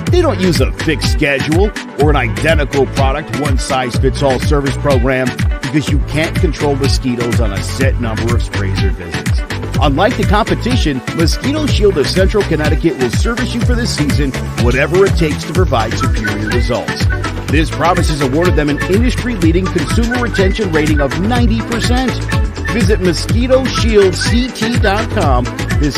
They don't use a fixed schedule or an identical product, one-size-fits-all service program because you can't control mosquitoes on a set number of sprays or visits. Unlike the competition, Mosquito Shield of Central Connecticut will service you for the season, whatever it takes to provide superior results. This promise has awarded them an industry-leading consumer retention rating of 90%. Visit MosquitoShieldCT.com to